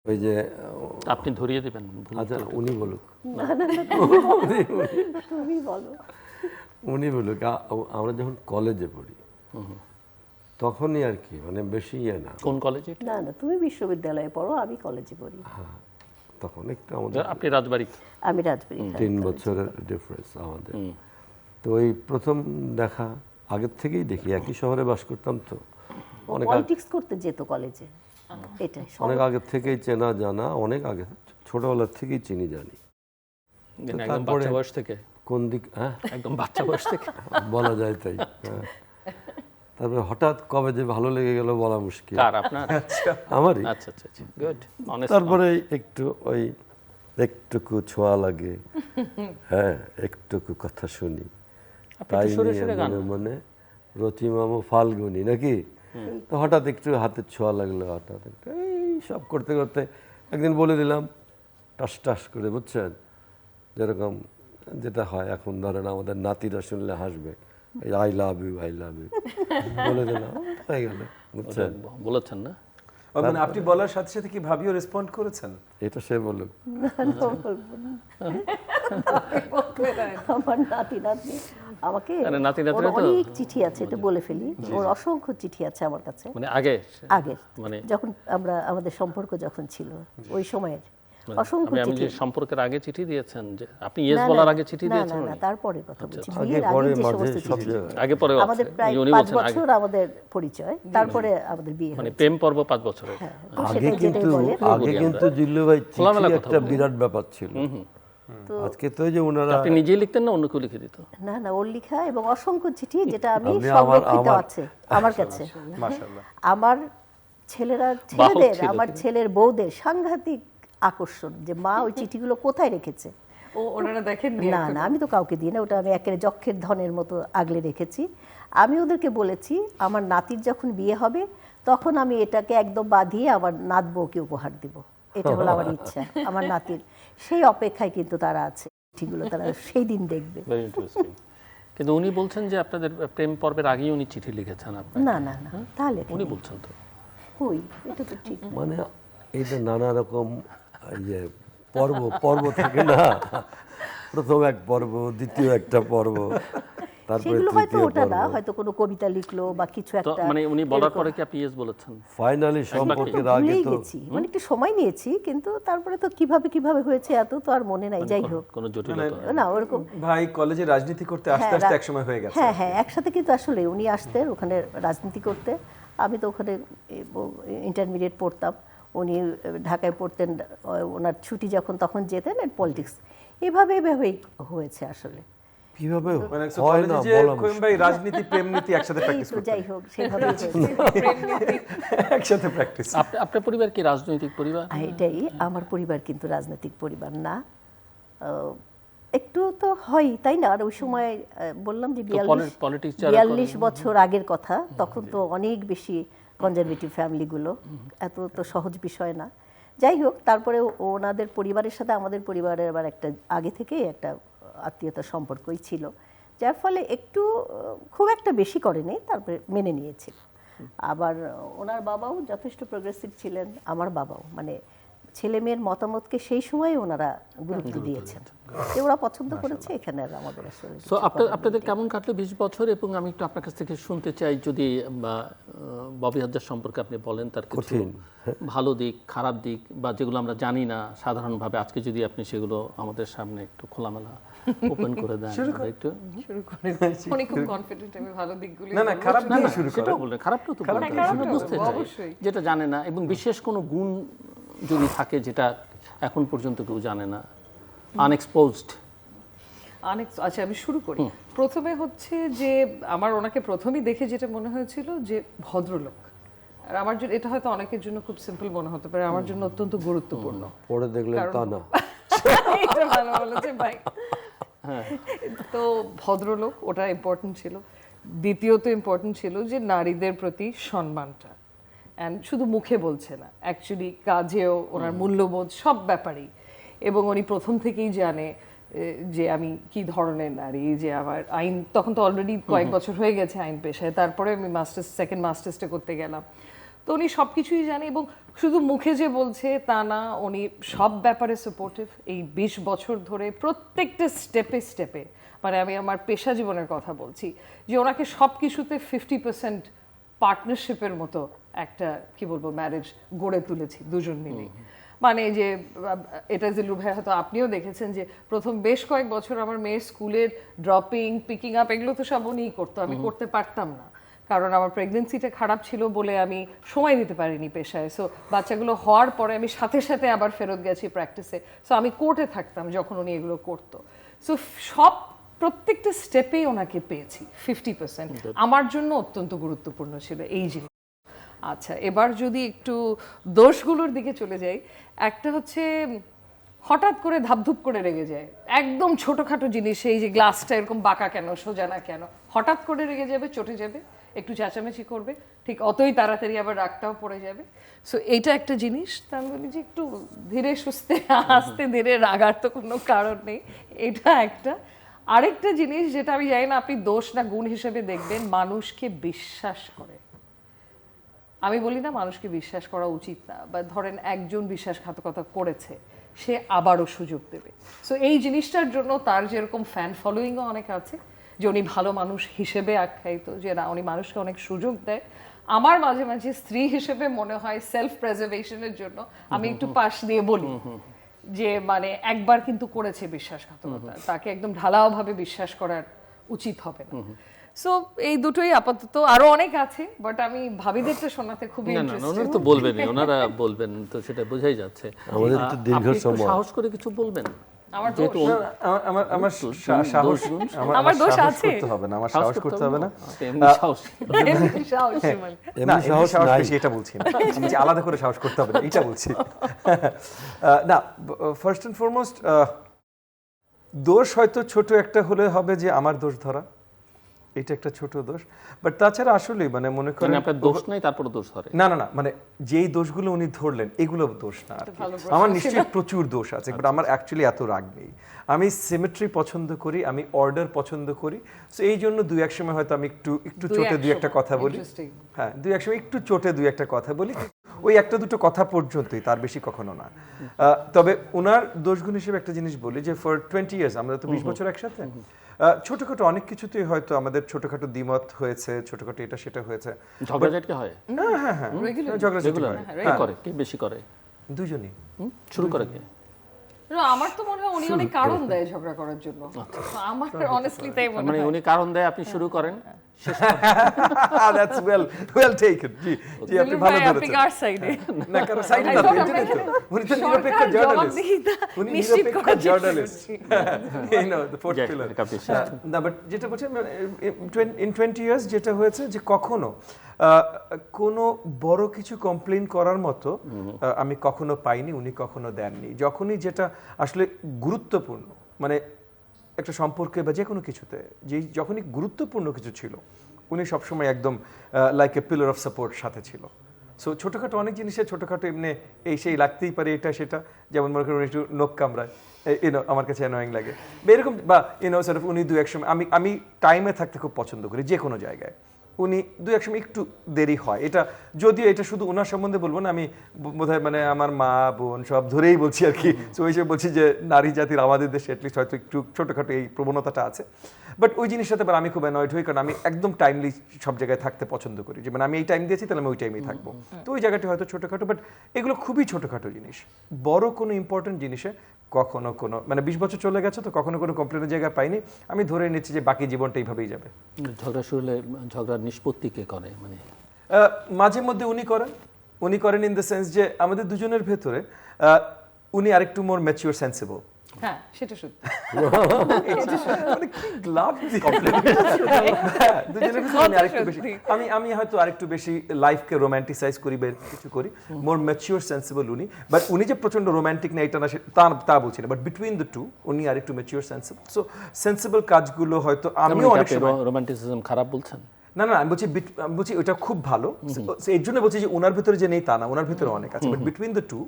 ওই যে আপনি ধরিয়ে দেবেন ভুল আচ্ছা উত্তরটা। উনি বলুক, তুমি বলো। উনি বলুক। আমরা যখন কলেজে পড়ি তখনই আর কি, মানে বেশি ইয়ে না, কোন কলেজে? না না, তুমি বিশ্ববিদ্যালয়ে পড়ো, আমি কলেজে পড়ি। তখন একটু আমাদের আপনি রাজবাড়ি? আমি রাজবাড়ি। 3 বছরের ডিফারেন্স আমাদের। তো ওই প্রথম দেখা, আগের থেকেই দেখি, একই শহরে বাস করতাম তো, অনেক পলিটিক্স করতে যেত কলেজে, এটাই অনেক আগের থেকেই চেনা জানা, অনেক আগে, ছোটবেলার থেকেই চিনি জানি। একদম বাচ্চা বয়স থেকে? কোন দিক, হ্যাঁ একদম বাচ্চা বয়স থেকে বলা যায় তাই। হ্যাঁ। তারপরে হঠাৎ কবে যে ভালো লেগে গেল বলা মুশকিল। কার, আপনার? আমারই। আচ্ছা আচ্ছা আচ্ছা, গুড, অনেস্ট। তারপরে একটু ওই একটুকু ছোঁয়া লাগে, হ্যাঁ একটুকু কথা শুনি, তাই নিয়ে মনে মনে রতিমামু ফাল্গুনি নাকি, তো হঠাৎ একটু হাতে ছোঁয়া লাগলো, হঠাৎ একটু এই সব করতে করতে একদিন বলে দিলাম টাস টাস করে, বুঝছেন, যেরকম যেটা হয় এখন, ধরেন আমাদের নাতিরা শুনলে হাসবে, এই আই লাভ ইউ বলে দিলাম, হয়ে গেল, বুঝছেন। বলেছেন না? মানে আপনি বলার সাথে সাথে কি ভাবিও রেসপন্ড করেছেন? এটা সে বলুক। আমার নাতি নাতনি আমাকে, আরে নাতি নাতনি ওর তো- অনেক চিঠি আছে, এটা বলে ফেলি, ওর অসংখ্য চিঠি আছে আমার কাছে। মানে আগে আগের মানে যখন আমাদের সম্পর্ক যখন ছিল ওই সময়ের অসংখ্য আমি চিঠি। যে সম্পর্কের আগে চিঠি দিয়েছেন, যে আপনি ইয়েস বলার আগে চিঠি না দিয়েছেন? না, তারপরে কথা বলছি, আগে বিয়ের পরে আগে যে মাঝে সমস্ত সব চিঠি। জায়গায় আগে পরে আমাদের প্রায় উনি 5 বলছেন আগে, বছর আমাদের পরিচয়, তারপরে আমাদের বিয়ে মানে হয়েছে। প্রেম পর্ব 5 বছরের। হ্যাঁ, তো আগে সেটাই যেটাই কিন্তু বলে। আগে কিন্তু জিল্লু ভাই চিঠি খোলামেলা কথা একটা বলি। বিরাট ব্যাপার ছিল। আজকে তো এই যে ওনারা, আপনি নিজেই লিখতেন না অন্য কেউ লিখে দিত? না না, ওর লেখা এবং অসংখ্য চিঠি, যেটা আমি আপনি সংরক্ষিত আমার- আছে আমার কাছে। মাশাআল্লাহ। আমার বাহক ছেলেদের, ছিল আমার তিনি। ছেলের বউদের সাংঘাতিক আকর্ষণ যে মা ওই চিঠিগুলো কোথায় রেখেছে। ওনারা দেখেন না না, আমি তো কাউকে দিই না, ওটা আমি একেবারে যক্ষের ধনের মতো আগলে রেখেছি। আমি ওদেরকে বলেছি আমার নাতির যখন বিয়ে হবে তখন আমি এটাকে একদম বাঁধিয়ে আমার নাত বউকে উপহার দিব, এটা হলো আমার ইচ্ছা আমার নাতির। সেই অপেক্ষায় কিন্তু তারা আছে। চিঠিগুলো তারা সেই দিন দেখবে। Very interesting. কিন্তু উনি বলছেন যে আপনাদের প্রেম পর্বের আগেই উনি চিঠি লিখেছেন আপনাকে। না না না, তাহলে উনি বলছেন তো। কই, এটা তো ঠিক না। মানে এইটা নানা রকম ইয়ে পর্ব পর্ব থাকে না, প্রথম এক পর্ব, দ্বিতীয় একটা পর্ব, তারপরে সেগুলো হয়তো তৃতীয় ওটা না, পর্ব, হয়তো কোনো কবিতা লিখলো বা কিছু তো একটা। মানে উনি বলার পরে কি আপনি ইয়েস বলেছেন? ফাইনালি সম্পর্কের আগে ভুলেই তো গেছি, মানে একটু সময় নিয়েছি, কিন্তু তারপরে তো কিভাবে হয়েছে এত তো আর মনে নাই। যাই হোক, কোনো জটিলতা? না ওরকম। ভাই কলেজে রাজনীতি করতে আস্তে আস্তে এক সময় হয়ে গেছে। হ্যাঁ হ্যাঁ, একসাথে কিন্তু আসলে উনি আসতেন ওখানে রাজনীতি করতে, আমি তো ওখানে ইন্টারমিডিয়েট পড়তাম, উনি ঢাকায় পড়তেন, ওনার ছুটি যখন তখন যেতেন, পলিটিক্স এভাবেই হয়েছে আসলে। কিভাবে মানে হয় না কলেজে যে বলা কোয়েম ভাই রাজনীতি প্রেম নীতি একসাথে এই প্র্যাকটিস তো, করতে, যাই হোক, সেভাবেই হয়েছে। একসাথে প্র্যাকটিস। আপনার পরিবার কি রাজনৈতিক পরিবার? এটাই, আমার পরিবার কিন্তু রাজনৈতিক পরিবার না। একটু তো হয়, তাই না? আর ওই সময় বললাম যে politics 42 বছর আগের কথা, তখন তো অনেক বেশি কনজারভেটিভ ফ্যামিলিগুলো, এত তো সহজ বিষয় না। যাই হোক, তারপরে ওনাদের পরিবারের সাথে আমাদের পরিবারের আবার একটা আগে থেকেই একটা আত্মীয়তার সম্পর্কই ছিল, যার ফলে একটু খুব একটা বেশি করেনি, তারপরে মেনে নিয়েছিল। আবার ওনার বাবাও যথেষ্ট প্রোগ্রেসিভ ছিলেন, আমার বাবাও, মানে ছেলে মেয়ের মতামতকে সেই সময় ওনারা গুরুত্ব দিয়েছেন, যে ওরা পছন্দ করেছে, এখানে আর আমাদের আসলে তো আপনাদের কেমন কাটলো 20 বছর? এবং আমি একটু আপনার কাছ থেকে শুনতে চাই, যদি ববি হাজরা সম্পর্কে আপনি বলেন, তার কিছু ভালো দিক, খারাপ দিক, বা যেগুলো আমরা জানি না সাধারণভাবে, আজকে যদি আপনি সেগুলো আমাদের সামনে একটু খোলামেলা ওপেন করে দেন। একটু শুরু করেন, উনি খুব কনফিডেন্ট, আমি ভালো দিকগুলো না না, খারাপ না দিয়ে না, শুরু করো। সেটাও বললেন, খারাপটাও তো বলতে হবে, আমরা বুঝতে চাই অবশ্যই। যেটা জানে না, এবং বিশেষ কোনো গুণ যদি থাকে যেটা এখন পর্যন্ত কেউ জানে না, আনএক্সপোজড। আচ্ছা, আমি শুরু করি। প্রথমে হচ্ছে যে আমার ওনাকে প্রথমেই দেখে যেটা মনে হয়েছিল যে ভদ্রলোক, আর আমার জন্য এটা হয়তো অনেকের জন্য খুব সিম্পল মনে হতে পারে, আমার জন্য অত্যন্ত গুরুত্বপূর্ণ। পরে দেখলেন তা না। এটা ভালো বলেছে ভাই। তো ভদ্রলোক, ওটা ইম্পর্টেন্ট ছিল। দ্বিতীয়ত ইম্পর্টেন্ট ছিল যে নারীদের প্রতি সম্মানটা, অ্যান্ড শুধু মুখে বলছে না, অ্যাকচুয়ালি কাজেও ওনার মূল্যবোধ সব ব্যাপারেই। এবং উনি প্রথম থেকেই জানে যে আমি কি ধরনের নারী, যে আমার আইন, তখন তো অলরেডি কয়েক বছর হয়ে গেছে আইন পেশায়, তারপরে আমি সেকেন্ড মাস্টার্সটা করতে গেলাম। তো উনি সব কিছুই জানে, এবং শুধু মুখে যে বলছে তা না, উনি সব ব্যাপারে সাপোর্টিভ। এই 20 বছর ধরে প্রত্যেকটা স্টেপে স্টেপে, মানে আমি আমার পেশা জীবনের কথা বলছি, যে ওনাকে সব কিছুতে 50% পার্টনারশিপের মতো একটা, কি বলবো, ম্যারেজ গড়ে তুলেছি দুজন মিলে। মানে যে এটা যে ভাই হয়তো আপনিও দেখেছেন যে প্রথম বেশ কয়েক বছর আমার মেয়ের স্কুলের ড্রপিং, পিকিং আপ, এগুলো তো সব উনিই করতো, আমি করতে পারতাম না, কারণ আমার প্রেগনেন্সিটা খারাপ ছিল বলে আমি সময় দিতে পারিনি পেশায়। সো বাচ্চাগুলো হওয়ার পরে আমি সাথে সাথে আবার ফেরত গেছি প্র্যাকটিসে। সো আমি কোর্টে থাকতাম যখন উনি এগুলো করতো। সো সব প্রত্যেকটা স্টেপেই ওনাকে পেয়েছি 50%। আমার জন্য অত্যন্ত গুরুত্বপূর্ণ ছিল এই জিনিস। আচ্ছা, এবার যদি একটু দোষগুলোর দিকে চলে যাই, একটা হচ্ছে হঠাৎ করে ধাপধুপ করে রেগে যায়, একদম ছোটোখাটো জিনিস, এই যে গ্লাসটা এরকম বাঁকা কেন, সোজা না কেন, হঠাৎ করে রেগে যাবে, চটে যাবে, একটু চেঁচামেচি করবে, ঠিক অতই তাড়াতাড়ি আবার রাগটাও পড়ে যাবে। সো এইটা একটা জিনিস। তা আমি বলি যে একটু ধীরে সুস্থে, আস্তে ধীরে, রাগার তো কোনো কারণ নেই, এটা একটা। আরেকটা জিনিস যেটা আমি জানি না আপনি দোষ না গুণ হিসেবে দেখবেন, মানুষকে বিশ্বাস করে। আমি বলি না মানুষকে বিশ্বাস করা উচিত না, বা ধরেন একজন বিশ্বাসঘাতকতা করেছে, সে আবারও সুযোগ দেবে। সো এই জিনিসটার জন্য তার যেরকম ফ্যান ফলোয়িংও অনেক আছে, যে উনি ভালো মানুষ হিসেবে আখ্যায়িত, যে না উনি মানুষকে অনেক সুযোগ দেয়। আমার মাঝে মাঝে স্ত্রী হিসেবে মনে হয় সেলফ প্রেজার্ভেশনের জন্য আমি একটু পাশ দিয়ে বলি যে মানে একবার কিন্তু করেছে বিশ্বাসঘাতকতা, তাকে একদম ঢালাওভাবে বিশ্বাস করার উচিত হবে না। সো এই দুটোই আপাতত, আরো অনেক আছে, বাট আমি ভাবিদেরটা শোনাতে খুবই না না, ইন্টারেস্টেড। ওনারা তো বলবেনই, ওনারা বলবেন, তো সেটা বোঝাই যাচ্ছে। আমাদের তো দীর্ঘ আপনি একটু সময়। সাহস করে কিছু বলবেন। আমার যেহেতু দোষ। আমার সাহস, আমার দোষ সাহস আছে। করতে হবে না, আমার সাহস করতে হবে না। এমনি সাহস। এমনি সাহসী মানে। না, এমনি সাহস সাহস নাই। বেশি এটা বলছি না, আমি যে আলাদা করে সাহস করতে হবে না এটা বলছি। না, ফার্স্ট অ্যান্ড ফরমোস্ট দোষ হয়তো ছোট একটা হলে হবে যে আমার দোষ ধরা, এটা একটা ছোট দোষ, বাট তাছাড়া আসলে মানে মনে করেন মানে আপনার দোষ নাই তারপরে দোষ ধরে। না না না, মানে যেই দোষগুলো উনি ধরলেন এগুলো দোষ না আর কি। আমার নিশ্চয়ই প্রচুর দোষ আছে, বাট আমার অ্যাকচুয়ালি এত রাগ নেই। আমি সিমেট্রি পছন্দ করি, আমি অর্ডার পছন্দ করি, সো এই জন্য দুই এক সময় হয়তো আমি একটু চোটে দুই একটা কথা বলি। Interesting. হ্যাঁ, দুই এক সময় একটু চোটে দুই একটা কথা বলি, ওই একটা দুটো কথা পর্যন্তই, তার বেশি কখনো না। তবে ওনার দোষগুণ হিসেবে একটা জিনিস বলি যে ফর 20 ইয়ার্স, আমরা তো 20 বছর একসাথে, ছোটখাটো অনেক কিছুতেই হয়তো আমাদের ছোটখাটো দ্বিমত হয়েছে, ছোটখাটো এটা সেটা হয়েছে। ঝগড়াঝাটি হয় হ্যাঁ, ঝগড়াঝাটি রেগুলার, হয়। কে করে, কে বেশি করে? দুজনই। শুরু করে কে? না, আমার তো মনে হয় উনি অনেক কারণ দেয় ঝগড়া করার জন্য। আমার অনেস্টলি তাই মনে মানে হয়। উনি কারণ দেয়, আপনি শুরু করেন, That's well taken. জি জি, আপনি দিলীপ ভালো ভাই, আপনি ধরেছেন। কার সাইডে? না, কারণ সাইড I না, thought এই জন্যই তো। উনি তো সরকার নিরপেক্ষ জার্নালিস্ট। জবাবদিহিতা উনি নিশ্চিত নিরপেক্ষ করার চেষ্টা জার্নালিস্ট। করছি। You know, the fourth যাক, pillar. এটা আপনি না, বাট যেটা বলছেন, in 20 years যেটা হয়েছে যে কখনো কোনো বড় কিছু কমপ্লেইন করার মতো আমি কখনো পাইনি, উনি কখনো দেননি। যখনই যেটা আসলে গুরুত্বপূর্ণ, মানে একটা সম্পর্কে বা যে কোনো কিছুতে, যখনই গুরুত্বপূর্ণ কিছু ছিল, উনি সবসময় একদম like a pillar of support সাথে ছিল। সো ছোটোখাটো অনেক জিনিসে ছোটোখাটো এমনি এই সেই লাগতেই পারে, এটা সেটা, যেমন মনে করেন একটু নখ কামড়ায়, আমার কাছে অ্যানোয়িং লাগে বা এরকম, বা সর্ট অফ উনি দু এক সময়, আমি টাইমে থাকতে খুব পছন্দ করি যে কোনো জায়গায়, উনি দু এক সময় একটু দেরি হয়। এটা যদিও এটা শুধু ওনার সম্বন্ধে বলবো না, আমি বোধহয় মানে আমার মা বোন সব ধরেই বলছি আর কি। তো ওই হিসেবে বলছি যে নারী জাতির আমাদের দেশে অ্যাটলিস্ট হয়তো একটু ছোটোখাটো এই প্রবণতাটা আছে, বাট ওই জিনিসটাতে আবার আমি খুব অ্যানয়েড হই, কারণ আমি একদম টাইমলি সব জায়গায় থাকতে পছন্দ করি, যে মানে আমি এই টাইম দিয়েছি তাহলে আমি ওই টাইমেই থাকবো। তো ওই জায়গাটি হয়তো ছোটোখাটো, বাট এগুলো খুবই ছোটোখাটো জিনিস। বড় কোনো ইম্পর্টেন্ট জিনিসে কখনো কোনো, মানে 20 বছর চলে গেছে তো কখনো কোনো কমপ্লেনের জায়গা পাইনি। আমি ধরে নিচ্ছি যে বাকি জীবনটা এইভাবেই যাবে। ঝগড়া শুরু হলে ঝগড়ার নিষ্পত্তি কে করে? মানে মাঝে মধ্যে উনি করেন ইন দ্য সেন্স যে আমাদের দুজনের ভেতরে উনি আরেকটু মোর ম্যাচিওর সেন্সিবল। হ্যাঁ, সেটা সত্যি। মানে কি লাভ দি দুজনের ভেতরে উনি আরেকটু বেশি, আমি হয়তো আরেকটু বেশি লাইফকে রোমান্টিসাইজ করি বা কিছু করি, মোর ম্যাচিওর সেন্সিবল উনি। বাট উনি যে প্রচন্ড রোমান্টিক না এটা না, তা বলছি না, বাট বিটুইন দ্য টু উনি আরেকটু ম্যাচিওর সেন্সিবল। সো সেন্সিবল কাজগুলো হয়তো আমিও অনেক সময়, রোমান্টিসিজম খারাপ বলছেন? না না, আমি বলছি ওটা খুব ভালো, এর জন্য বলছি যে ওনার ভিতরে যে নেই তা না, ওনার ভিতরে অনেক আছে, বাট বিটুইন দ্য টু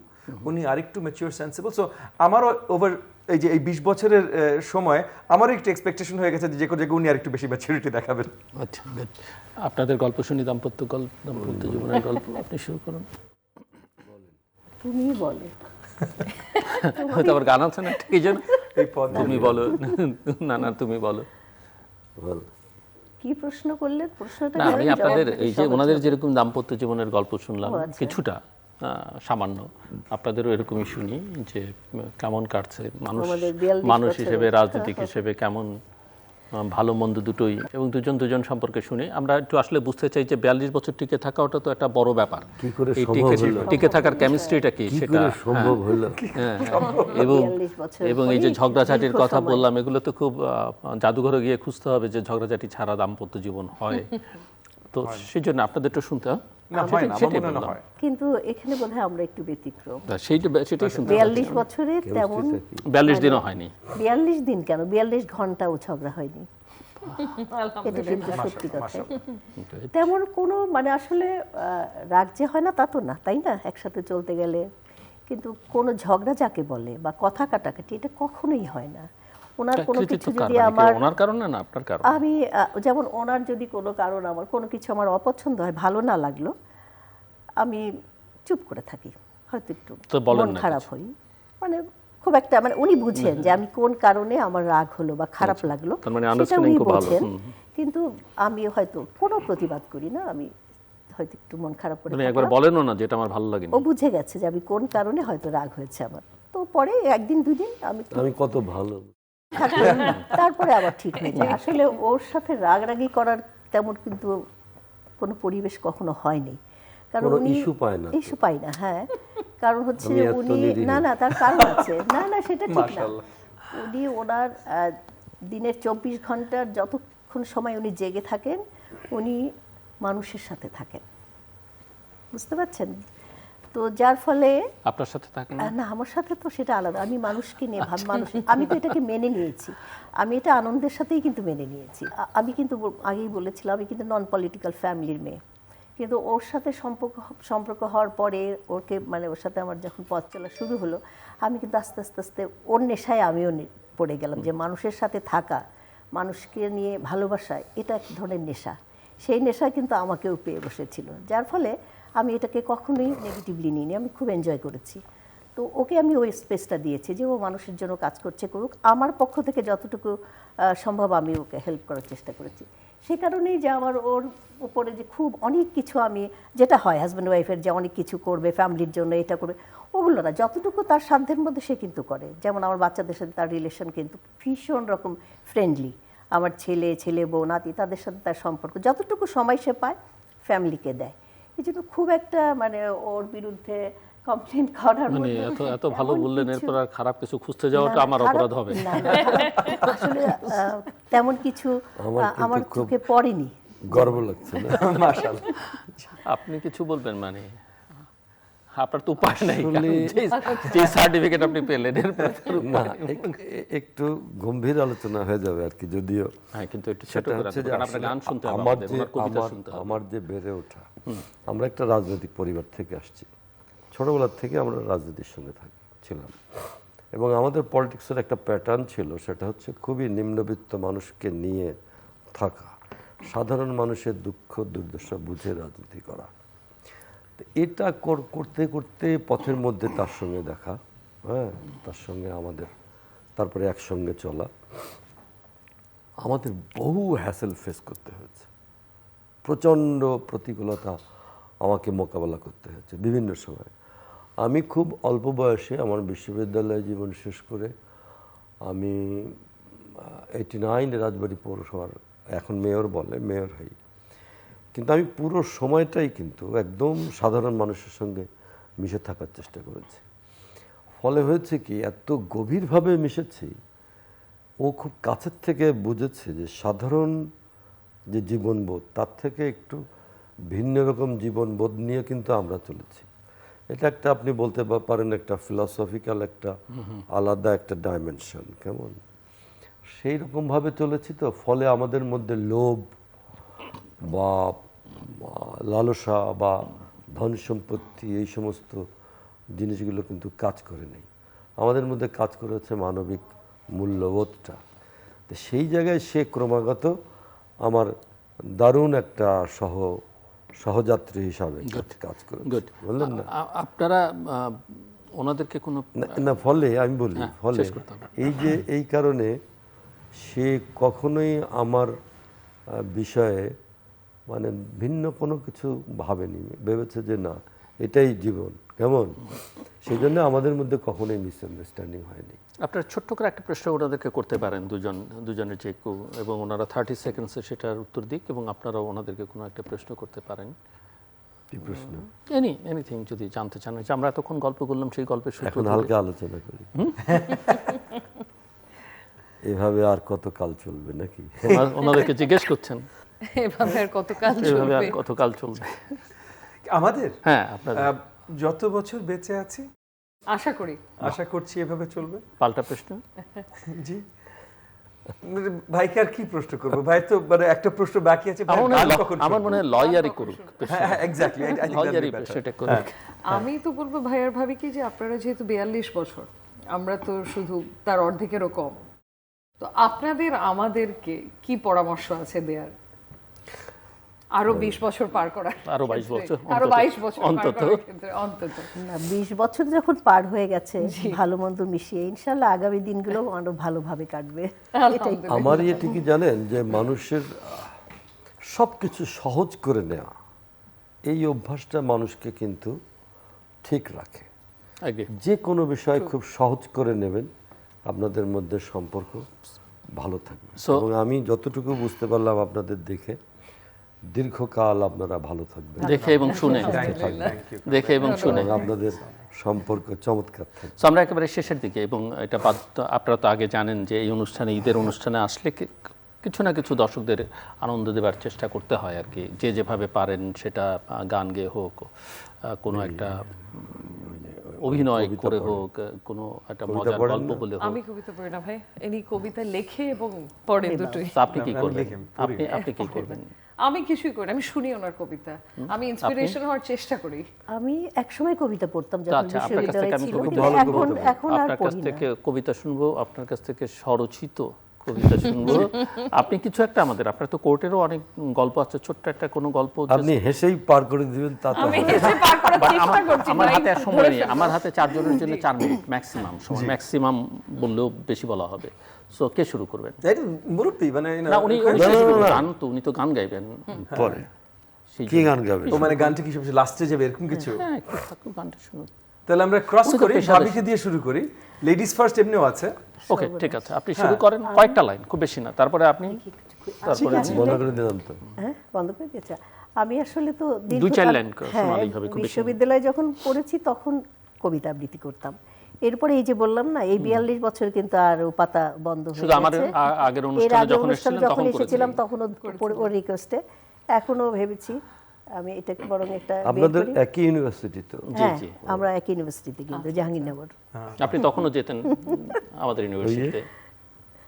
উনি আরেকটু ম্যাচিওর সেন্সিবল। সো আমারও ওভার এই যে এই 20 বছরের সময় আমারও একটু এক্সপেকটেশন হয়ে গেছে যে কোনো জায়গায় উনি আরেকটু বেশি ম্যাচুরিটি দেখাবেন। আচ্ছা, আপনাদের গল্প শুনি, দাম্পত্য জীবনের গল্প। আপনি শুরু করুন। তুমি বলো। হয়তো আবার গান আছে না, ঠিক এই জন্য এই পদ তুমি বলো। না তুমি বলো। বল। কি প্রশ্ন করলেন? প্রশ্নটা না, কি আমি আমি আপনাদের জবাব দিতে এই যে সহজ ওনাদের হবে? যেরকম দাম্পত্য জীবনের গল্প শুনলাম, ও আচ্ছা। কিছুটা সামান্য আপনাদেরও এরকমই শুনি যে কেমন কাটছে আমাদের 42 মানুষ বছরে। হিসেবে, রাজনীতিক হিসেবে কেমন, ভালো মন্দ দুটোই, এবং দুজন সম্পর্কে শুনি। আমরা একটু আসলে বুঝতে চাই যে 42 বছর টিকে থাকা, ওটা তো একটা বড় ব্যাপার। কি করে এই সম্ভব হলো? টিকে থাকার কেমিস্ট্রিটা কি কি সেটা, করে সম্ভব হলো? হ্যাঁ, 42 বছর এবং এই যে অনেক ঝগড়াঝাটির দীর্ঘ কথা সময়। বললাম, এগুলো তো খুব জাদুঘরে গিয়ে খুঁজতে হবে যে ঝগড়াঝাটি ছাড়া দাম্পত্য জীবন হয়। তো সেই জন্য আপনাদের তো শুনতে হয় না, হয় না, আমার সেটাই মনে বললাম। হয়। কিন্তু এখানে বোধহয় আমরা একটু ব্যতিক্রম। সেটাই শুনতে 42 বছরে তেমন 42 দিনও হয়নি। 42 দিন কেন, 42 ঘন্টাও ঝগড়া হয়নি। এটা কিন্তু সত্যি কথা। তেমন কোনো মানে আসলে রাগ যে হয় না তা তো না, তাই না, একসাথে চলতে গেলে। কিন্তু কোনো ঝগড়া যাকে বলে বা কথা কাটাকাটি, এটা কখনোই হয় না। ওনার কোনো কিছু যদি আমার, ওনার কারণে না আপনার কারণে, আমি যেমন ওনার যদি কোনো কারণ, আমার কোনো কিছু আমার অপছন্দ হয়, ভালো না লাগলো, আমি চুপ করে থাকি, হয়তো একটু তো বলেন মন না খারাপ কিছু। হই, মানে খুব একটা, মানে উনি বুঝেন যে আমি কোন কারণে আমার রাগ হলো বা খারাপ লাগলো, তার মানে সেটা understanding উনি খুব ভালো। বোঝেন। কিন্তু আমি হয়তো কোনো প্রতিবাদ করি না, আমি হয়তো একটু মন খারাপ করে মানে থাকলাম। একবার বলেনও না যেটা আমার ভালো লাগেনি। ও বুঝে গেছে যে আমি কোন কারণে হয়তো রাগ হয়েছে আমার, তো পরে একদিন দুদিন আমি একটু আমি কত ভালো। থাকলাম, তারপরে আবার ঠিক হয়ে যায়। আসলে ওর সাথে রাগারাগি করার তেমন কিন্তু কোনো পরিবেশ কখনো হয়নি, কারণ কোনো উনি issue পায় না তো। ইস্যু পাই না। হ্যাঁ, কারণ হচ্ছে আমি যে এত উনি, নিরীহ। না তার কারণ আছে, না সেটা ঠিক না। মাশাআল্লাহ। উনি ওনার দিনের 24 ঘন্টার যতক্ষণ সময় উনি জেগে থাকেন, উনি মানুষের সাথে থাকেন, বুঝতে পারছেন? তো যার ফলে আপনার সাথে থাকে না? না, আমার সাথে তো সেটা আলাদা। আমি মানুষকে নিয়ে মানুষ, আমি তো এটাকে মেনে নিয়েছি। আমি এটা আনন্দের সাথেই কিন্তু মেনে নিয়েছি। আমি কিন্তু আগেই বলেছিলাম আমি কিন্তু নন পলিটিক্যাল ফ্যামিলির মেয়ে, কিন্তু ওর সাথে সম্পর্ক হওয়ার পরে ওকে মানে ওর সাথে আমার যখন পথ চলা শুরু হলো, আমি কিন্তু আস্তে আস্তে আস্তে ওর নেশায় আমিও পড়ে গেলাম, যে মানুষের সাথে থাকা, মানুষকে নিয়ে ভালোবাসা, এটা এক ধরনের নেশা। সেই নেশা কিন্তু আমাকেও পেয়ে বসেছিল, যার ফলে আমি এটাকে কখনোই নেগেটিভলি নিইনি, আমি খুব এনজয় করেছি। তো ওকে আমি ওই স্পেসটা দিয়েছি যে ও মানুষের জন্য কাজ করছে, করুক। আমার পক্ষ থেকে যতটুকু সম্ভব আমি ওকে হেল্প করার চেষ্টা করেছি। সে কারণেই যে আমার ওর উপরে যে খুব অনেক কিছু, আমি যেটা হয় হাজব্যান্ড ওয়াইফের, যে অনেক কিছু করবে ফ্যামিলির জন্য, এটা করবে, ওগুলো না, যতটুকু তার সাধ্যের মধ্যে সে কিন্তু করে। যেমন আমার বাচ্চাদের সাথে তার রিলেশন কিন্তু ভীষণ রকম ফ্রেন্ডলি। আমার ছেলে বউ নাতি, তাদের সাথে তার সম্পর্ক যতটুকু সময় সে পায় ফ্যামিলিকে দেয়। এই জন্য খুব একটা মানে ওর বিরুদ্ধে কমপ্লেন করার মানে মতো এত ভালো এমন বললেন, কিছু- এরপর আর খারাপ কিছু খুঁজতে যাওয়াটা না, আমার খারাপ- অপরাধ হবে। না, না, আসলে তেমন কিছু আমার খুব চোখে পড়েনি। গর্ব লাগছে না? মাশাআল্লাহ। আপনি কিছু বলবেন? মানে আপনার তো উপায় নাই, আসলে- কারণ যে সার্টিফিকেট আপনি পেলেন এরপর তো আর না, উপায় নেই। একটু গম্ভীর আলোচনা হয়ে যাবে আর কি, যদিও হ্যাঁ, কিন্তু একটু ছোট সেটা করে হচ্ছে রাখবেন, যে কারণ আপনার আসলে গান শুনতে হবে, আমার আমাদের, যে ওনার কবিতা শুনতে হবে। আমার যে বেড়ে ওঠা, আমরা একটা রাজনৈতিক পরিবার থেকে আসছি। ছোটবেলার থেকে আমরা রাজনীতির সঙ্গে ছিলাম, এবং আমাদের পলিটিক্সের একটা প্যাটার্ন ছিল, সেটা হচ্ছে খুবই নিম্নবিত্ত মানুষকে নিয়ে থাকা, সাধারণ মানুষের দুঃখ দুর্দশা বুঝে রাজনীতি করা। তো এটা করতে করতে পথের মধ্যে তার সঙ্গে দেখা, হ্যাঁ, তার সঙ্গে আমাদের তারপরে একসঙ্গে চলা, আমাদের বহু হ্যাসেল ফেস করতে হয়েছে, প্রচণ্ড প্রতিকূলতা আমাকে মোকাবেলা করতে হয়েছে বিভিন্ন সময়। আমি খুব অল্প বয়সে আমার বিশ্ববিদ্যালয় জীবন শেষ করে আমি 89 রাজবাড়ী পৌরসভার, এখন মেয়র বলে, মেয়র হই। কিন্তু আমি পুরো সময়টাই কিন্তু একদম সাধারণ মানুষের সঙ্গে মিশে থাকার চেষ্টা করেছি। ফলে হয়েছে কি, এত গভীরভাবে মিশেছি, ও খুব কাছের থেকে বুঝেছে যে সাধারণ যে জীবনবোধ, তার থেকে একটু ভিন্ন রকম জীবনবোধ নিয়ে কিন্তু আমরা চলেছি। এটা একটা, আপনি বলতে পারেন একটা ফিলসফিক্যাল একটা আলাদা একটা ডাইমেনশন, কেমন সেই রকমভাবে চলেছি। তো ফলে আমাদের মধ্যে লোভ বা লালসা বা ধন সম্পত্তি, এই সমস্ত জিনিসগুলো কিন্তু কাজ করে নেই। আমাদের মধ্যে কাজ করেছে মানবিক মূল্যবোধটা। তো সেই জায়গায় সে ক্রমাগত আমার দারুণ একটা সহযাত্রী হিসাবে কাজ করে, বললেন না? আপনারা ওনাদেরকে কোনো না, ফলে আমি বলি, ফলে শেষ করতে হবে। এই কারণে সে কখনোই আমার বিষয়ে মানে ভিন্ন কোনো কিছু ভাবেনি, ভেবেছে যে না, এটাই জীবন, কেমন। সেই জন্য আমাদের মধ্যে কখনোই মিসআন্ডারস্ট্যান্ডিং হয়নি। আপনারা ছোট্ট করে একটা প্রশ্ন ওনাদেরকে করতে পারেন, দুজনের যে কেউ, এবং ওনারা 30 সেকেন্ডসে সেটার উত্তর দিক, এবং আপনারা ওনাদেরকে কোনো একটা প্রশ্ন করতে পারেন। কি প্রশ্ন? এনিথিং যদি জানতে চান, যে আমরা এতক্ষণ গল্প করলাম সেই গল্পের সূত্র এখন হালকা আলোচনা করি। এভাবে আর কত কাল চলবে নাকি? ওনাদেরকে জিজ্ঞেস করছেন এভাবে আর কতকাল এভাবে আর চলবে? কতকাল চলবে? আমাদের হ্যাঁ, আপনাদের যত বছর বেঁচে আছি আশা করি আশা করছি এভাবে চলবে। পাল্টা প্রশ্ন। জি, মানে ভাইকে আর কি প্রশ্ন করবো? ভাই তো মানে একটা প্রশ্ন বাকি আছে, ভাই গান কখন আমার মনে হয় লয়ারই করুক, হ্যাঁ, এক্স্যাক্টলি, লয়ারই সেটা করুক। আমি তো বলবো ভাইয়ার ভাবি কি, যে আপনারা যেহেতু 42 বছর, আমরা তো শুধু তার অর্ধেকেরও কম, তো আপনাদের আমাদেরকে কি পরামর্শ আছে দেয়ার? আরো 20 বছর পার করার, আরো 22 বছর, আরো অন্তত। 22 বছর পার অন্তত। করার ক্ষেত্রে অন্তত। না, 20 বছর যখন পার হয়ে গেছে, ভালো মন্দ মিশিয়ে ইনশাল্লাহ আগামী দিনগুলো আরো ভালোভাবে কাটবে, এটাই। আমার এটি কি জানেন, যে মানুষের সব কিছু সহজ করে নেওয়া, এই অভ্যাসটা মানুষকে কিন্তু ঠিক রাখে। আগে যে কোনো বিষয় খুব সহজ করে নেবেন, আপনাদের মধ্যে সম্পর্ক ভালো থাকবে। এবং আমি যতটুকু বুঝতে পারলাম আপনাদের দেখে, দীর্ঘকাল আপনারা ভালো থাকবেন, দেখে এবং শুনে, দেখে এবং শুনে এবং আপনাদের সম্পর্ক চমৎকার থাকবে। তো আমরা একেবারে শেষের দিকে, এবং এটা আপনারা তো আগে জানেন যে এই অনুষ্ঠানে, ঈদের অনুষ্ঠানে আসলে কিছু না কিছু দর্শকদের আনন্দ দেবার চেষ্টা করতে হয় আর কি, যে যেভাবে পারেন, সেটা গান গেয়ে হোক, কোনো একটা অভিনয় করে হোক, কোনো একটা মজার গল্প বলে হোক। আমি কবিতা পড়ি না ভাই, ইনি কবিতা লেখে এবং পড়ে দুটোই। তো আপনি কি করবেন? আপনি কি করবেন? আমি কিছুই করি না, আমি শুনি ওনার কবিতা, আমি ইন্সপিরেশন হওয়ার চেষ্টা করি। আমি একসময় কবিতা পড়তাম যখন আচ্ছা, আপনার কাছ থেকে বিশ্ববিদ্যালয়ে আমি ছিলাম, কবিতা কিন্তু শুনবো। এখন আর আপনার কাছ পড়ি না। থেকে কবিতা শুনবো, আপনার কাছ থেকে স্বরচিত কবিতা শুনবো। আপনি কিছু একটা আমাদের, আপনার তো কোর্টেরও অনেক গল্প আছে, ছোট্ট একটা কোনো গল্প আপনি হেসেই পার করে দিবেন তা তো আমি হয় না। হেসে পার করার চেষ্টা করছি আমার ভাই, হাতে আর সময় ধরে নেই, ফেলবো। আমার হাতে 4 জনের জন্য 4 মিনিট ম্যাক্সিমাম সময়, ম্যাক্সিমাম বললেও বেশি বলা হবে। সো কে শুরু করবেন? এটা মুরব্বী মানে না, উনি শেষ করবেন। গান তো উনি তো গান গাইবেন পরে সেই কি গান গাবে? ও মানে গানটা কি সবচেয়ে লাস্টে যাবে এরকম কিছু? হ্যাঁ, একটু থাকুক, গানটা শুনুন। তাহলে আমরা ক্রস উনি তো করি, পেশাদার। ভাবিকে দিয়ে শুরু করি। লেডিস ফার্স্ট এমনিও আছে। ওকে, ঠিক আছে, আপনি শুরু করেন, কয়েকটা লাইন, খুব বেশি না, তারপরে আপনি, তারপরে বন্ধ করে দিলাম তো। হ্যাঁ, বন্ধ করে দিয়েছে। আমি আসলে তো 2-4 লাইন হ্যাঁ, শোনালেই হবে, খুব বেশি না। বিশ্ববিদ্যালয়ে যখন পড়েছি তখন কবিতা আবৃত্তি করতাম। এরপরে এই যে বললাম না, এই 42 বছর কিন্তু আর ও পাতা বন্ধ হয়ে শুধু আমার গেছে। আগের এর অনুষ্ঠানে আগে যখন অনুষ্ঠানে এসেছিলেন যখন তখন এসেছিলাম করেছিলেন। তখনও ওর রিকোয়েস্টে, এখনো ভেবেছি আমি এটাকে বরং একটা বের আপনাদের করি। একই ইউনিভার্সিটি তো? হ্যাঁ, জি। আমরা একই ইউনিভার্সিটিতে, কিন্তু জাহাঙ্গীরনগর। আপনি তখনও যেতেন আমাদের ইউনিভার্সিটিতে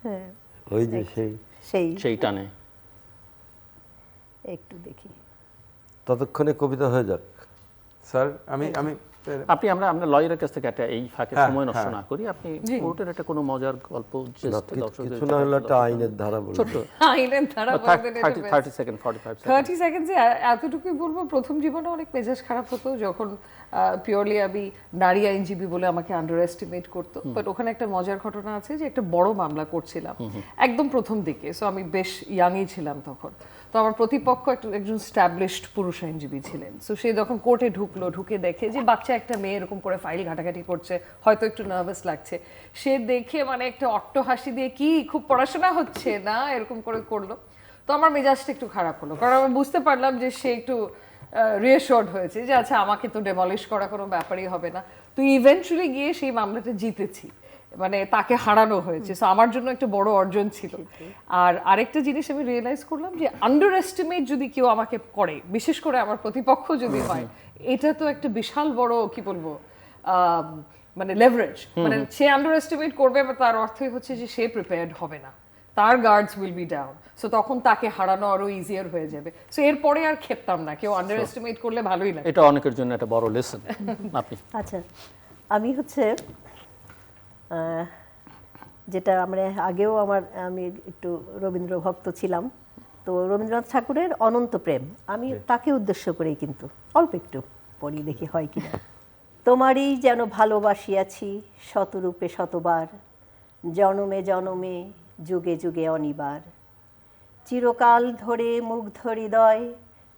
হ্যাঁ, ওই যে সেই সেই টানে। একটু দেখি। ততক্ষণে কবিতা হয়ে যাক। স্যার আমি আমরা লয়ারের কাছ থেকে একটা, এই ফাঁকে হ্যাঁ, সময় নষ্ট হ্যাঁ। না করি, আপনি কোর্টের একটা কোনো মজার গল্প just দর্শকদের কিছু না হলে একটা আইনের ধারা বলুন। ছোট্ট আইনের ধারা বলতে এটা 30 সেকেন্ড 45 সেকেন্ড। 30 সেকেন্ডসে এতটুকুই বলবো, প্রথম জীবনে অনেক মেজাজ খারাপ হতো যখন পিওরলি আমি নারী আইনজীবী বলে আমাকে আন্ডার এস্টিমেট করতো। বাট ওখানে একটা মজার ঘটনা আছে যে একটা বড় মামলা করছিলাম একদম প্রথম দিকে, সো আমি বেশ ইয়াংই ছিলাম তখন। তো আমার প্রতিপক্ষ একজন স্ট্যাবলিশড পুরুষ আইনজীবী ছিলেন। সো সে যখন কোর্টে ঢুকে দেখে যে বাচ্চা একটা মেয়ে এরকম করে ফাইল ঘাটাঘাটি করছে, হয়তো একটু নার্ভাস লাগছে, সে দেখে মানে একটা অট্ট হাসি দিয়ে, কি খুব পড়াশোনা হচ্ছে না, এরকম করে করলো। তো আমার মেজাজটা একটু খারাপ হলো, কারণ আমি বুঝতে পারলাম যে সে একটু রিঅ্যাশোর্ড হয়েছে যে আচ্ছা আমাকে তো ডেমলিশ করা কোনো ব্যাপারই হবে না। তো ইভেন্চুয়ালি গিয়ে সেই মামলাটা জিতেছি, মানে তাকে হারানো হয়েছে। সো আমার জন্য একটা বড় অর্জন ছিল। আর আরেকটা জিনিস আমি রিয়েলাইজ করলাম যে আন্ডার এস্টিমেট যদি কেউ আমাকে করে, বিশেষ করে আমার প্রতিপক্ষ যদি হয়, এটা তো একটা বিশাল বড়, কি বলবো, মানে লেভারেজ। মানে সে আন্ডার এস্টিমেট করবে, বা তার অর্থই হচ্ছে যে সে প্রিপেয়ার্ড হবে না, তার guards will be down. So তখন তাকে হারানো আরো ইজিয়ার হয়ে যাবে। সো এরপরে আর খেপতাম না, কেউ আন্ডার এস্টিমেট করলে ভালোই লাগে। এটা অনেকের জন্য একটা বড় লেসন। আপনি? আচ্ছা, আমি হচ্ছে যেটা আমরা আগেও আমি একটু রবীন্দ্র ভক্ত ছিলাম, তো রবীন্দ্রনাথ ঠাকুরের অনন্ত প্রেম আমি তাকে উদ্দেশ্য করেই কিন্তু অল্প একটু পড়ি, দেখি হয় কিনা। তোমারই যেন ভালোবাসিয়াছি শতরূপে শতবার, জনমে জনমে যুগে যুগে অনিবার, চিরকাল ধরে মুগ্ধ হৃদয়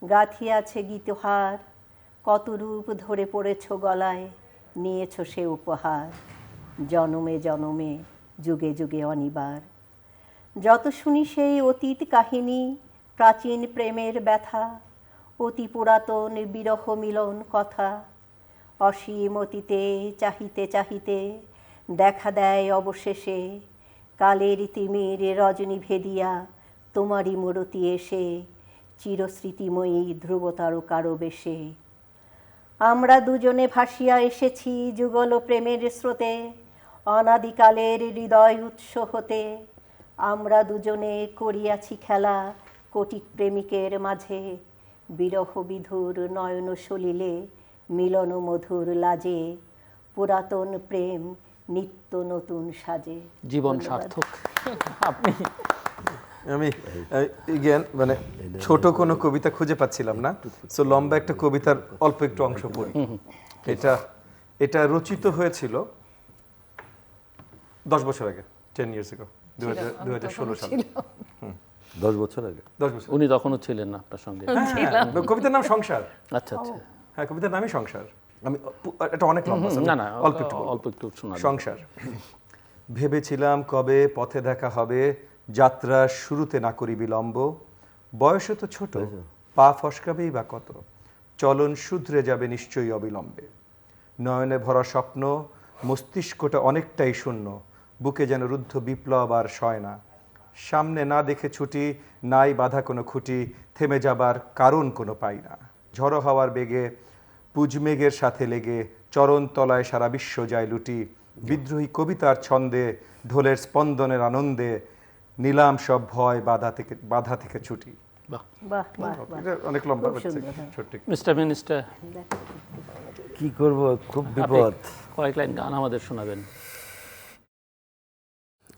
গাঁথিয়াছে গীতহার, কত রূপ ধরে পড়েছ গলায় নিয়েছ সে উপহার, জনমে জনমে যুগে যুগে অনিবার। যত শুনি সেই অতীত কাহিনী, প্রাচীন প্রেমের ব্যথা, অতি পুরাতন বিরহ মিলন কথা, অসীম অতীতে চাহিতে চাহিতে দেখা দেয় অবশেষে, কালের তিমির রজনী ভেদিয়া তোমারই মূরতি এসে, চিরস্মৃতিময়ী ধ্রুবতারকারো বেশে। আমরা দুজনে ভাসিয়া এসেছি যুগল প্রেমের স্রোতে, অনাদিকালের হৃদয় উৎস হতে, আমরা দুজনে করিয়াছি খেলা কোটি প্রেমিকের মাঝে, বিরহ বিধুর নয়ন সলিলে মিলন মধুর লাজে, পুরাতন প্রেম নিত্য নতুন সাজে। জীবন সার্থক। আপনি? আমি again মানে ছোট কোনো কবিতা খুঁজে পাচ্ছিলাম না, সো লম্বা একটা কবিতার অল্প একটু অংশ পড়ি। এটা রচিত হয়েছিল 10 বছর আগে, 10 years ago, 2016 সালে। 10 বছর আগে? 10 বছর। উনি তখনও ছিলেন না আপনার সঙ্গে? কবিতার নাম সংসার। আচ্ছা আচ্ছা। হ্যাঁ, কবিতার নামই সংসার। আমি এটা অনেক লম্বা, না না, অল্প একটু বলবো। অল্প একটু শোনা। সংসার। ভেবেছিলাম কবে পথে দেখা হবে, যাত্রার শুরুতে না করি বিলম্ব, বয়স তো ছোট, পা ফসকাবেই বা কত, চলন শুধরে যাবে নিশ্চয়ই অবিলম্বে, নয়নে ভরা স্বপ্ন, মস্তিষ্কটা অনেকটাই শূন্য, বুকে যেন রুদ্ধ বিপ্লব আর সয় না, সামনে না দেখে ছুটি, নাই বাধা কোনো খুঁটি, থেমে যাবার কারণ কোনো পাই না। ঝড়ো হাওয়ার বেগে পুজমেঘের সাথে লেগে চরণ তলায় সারা বিশ্ব যায় লুটি, বিদ্রোহী কবিতার ছন্দে ঢোলের স্পন্দনের আনন্দে নিলাম সব ভয় বাধা থেকে ছুটি। বাহ, বাহ বাহ বাহ এটা অনেক লম্বা খুব হচ্ছে সুন্দর, হ্যাঁ। ছোট্ট একটু। মিস্টার মিনিস্টার, কি করব, খুব আপনি বিপদ। কয়েক লাইন গান আমাদের শোনাবেন।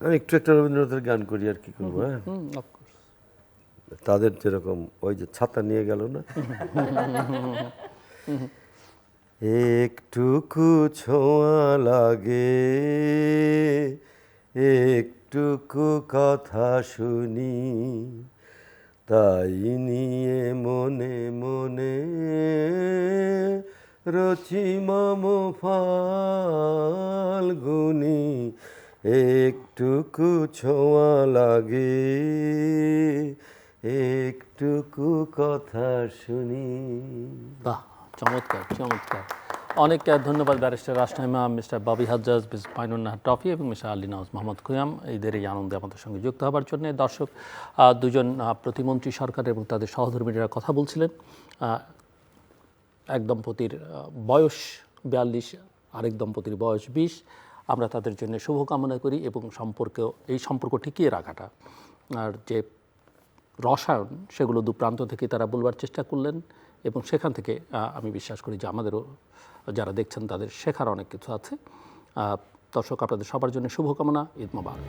আমি একটু একটা রবীন্দ্রনাথের গান করি, আর কি করবো। হ্যাঁ, অফকোর্স। তাদের যেরকম ওই যে ছাতা নিয়ে গেল না, একটুকু ছোঁয়া লাগে, একটুকু কথা শুনি, তাই নিয়ে মনে মনে রচি মম ফাল্গুনি, একটুকু ছোঁয়া লাগে, একটুকু কথা শুনি। বাহ, চমৎকার চমৎকার। অনেক ধন্যবাদ ব্যারিস্টার রাষ্ট্র ইমাম, মিস্টার ববি হাজ্জাজ, মিস মাইনুন নাহার টফি এবং মিস্টার আলী নওয়াজ মোহাম্মদ খুয়াম এদের এই আনন্দে আমাদের সঙ্গে যুক্ত হবার জন্য। দর্শক, দুজন প্রতিমন্ত্রী সরকার এবং তাদের সহধর্মীরা কথা বলছিলেন। এক দম্পতির বয়স 42, আরেক দম্পতির বয়স 20। আমরা তাদের জন্য শুভকামনা করি এবং এই সম্পর্ক টিকিয়ে রাখাটা আর যে রসায়ন সেগুলো দুপ্রান্ত থেকে তারা বলবার চেষ্টা করলেন এবং সেখান থেকে আমি বিশ্বাস করি যে আমাদেরও যারা দেখছেন তাদের শেখার অনেক কিছু আছে। দর্শক, আপনাদের সবার জন্য শুভকামনা। ঈদ মোবারক।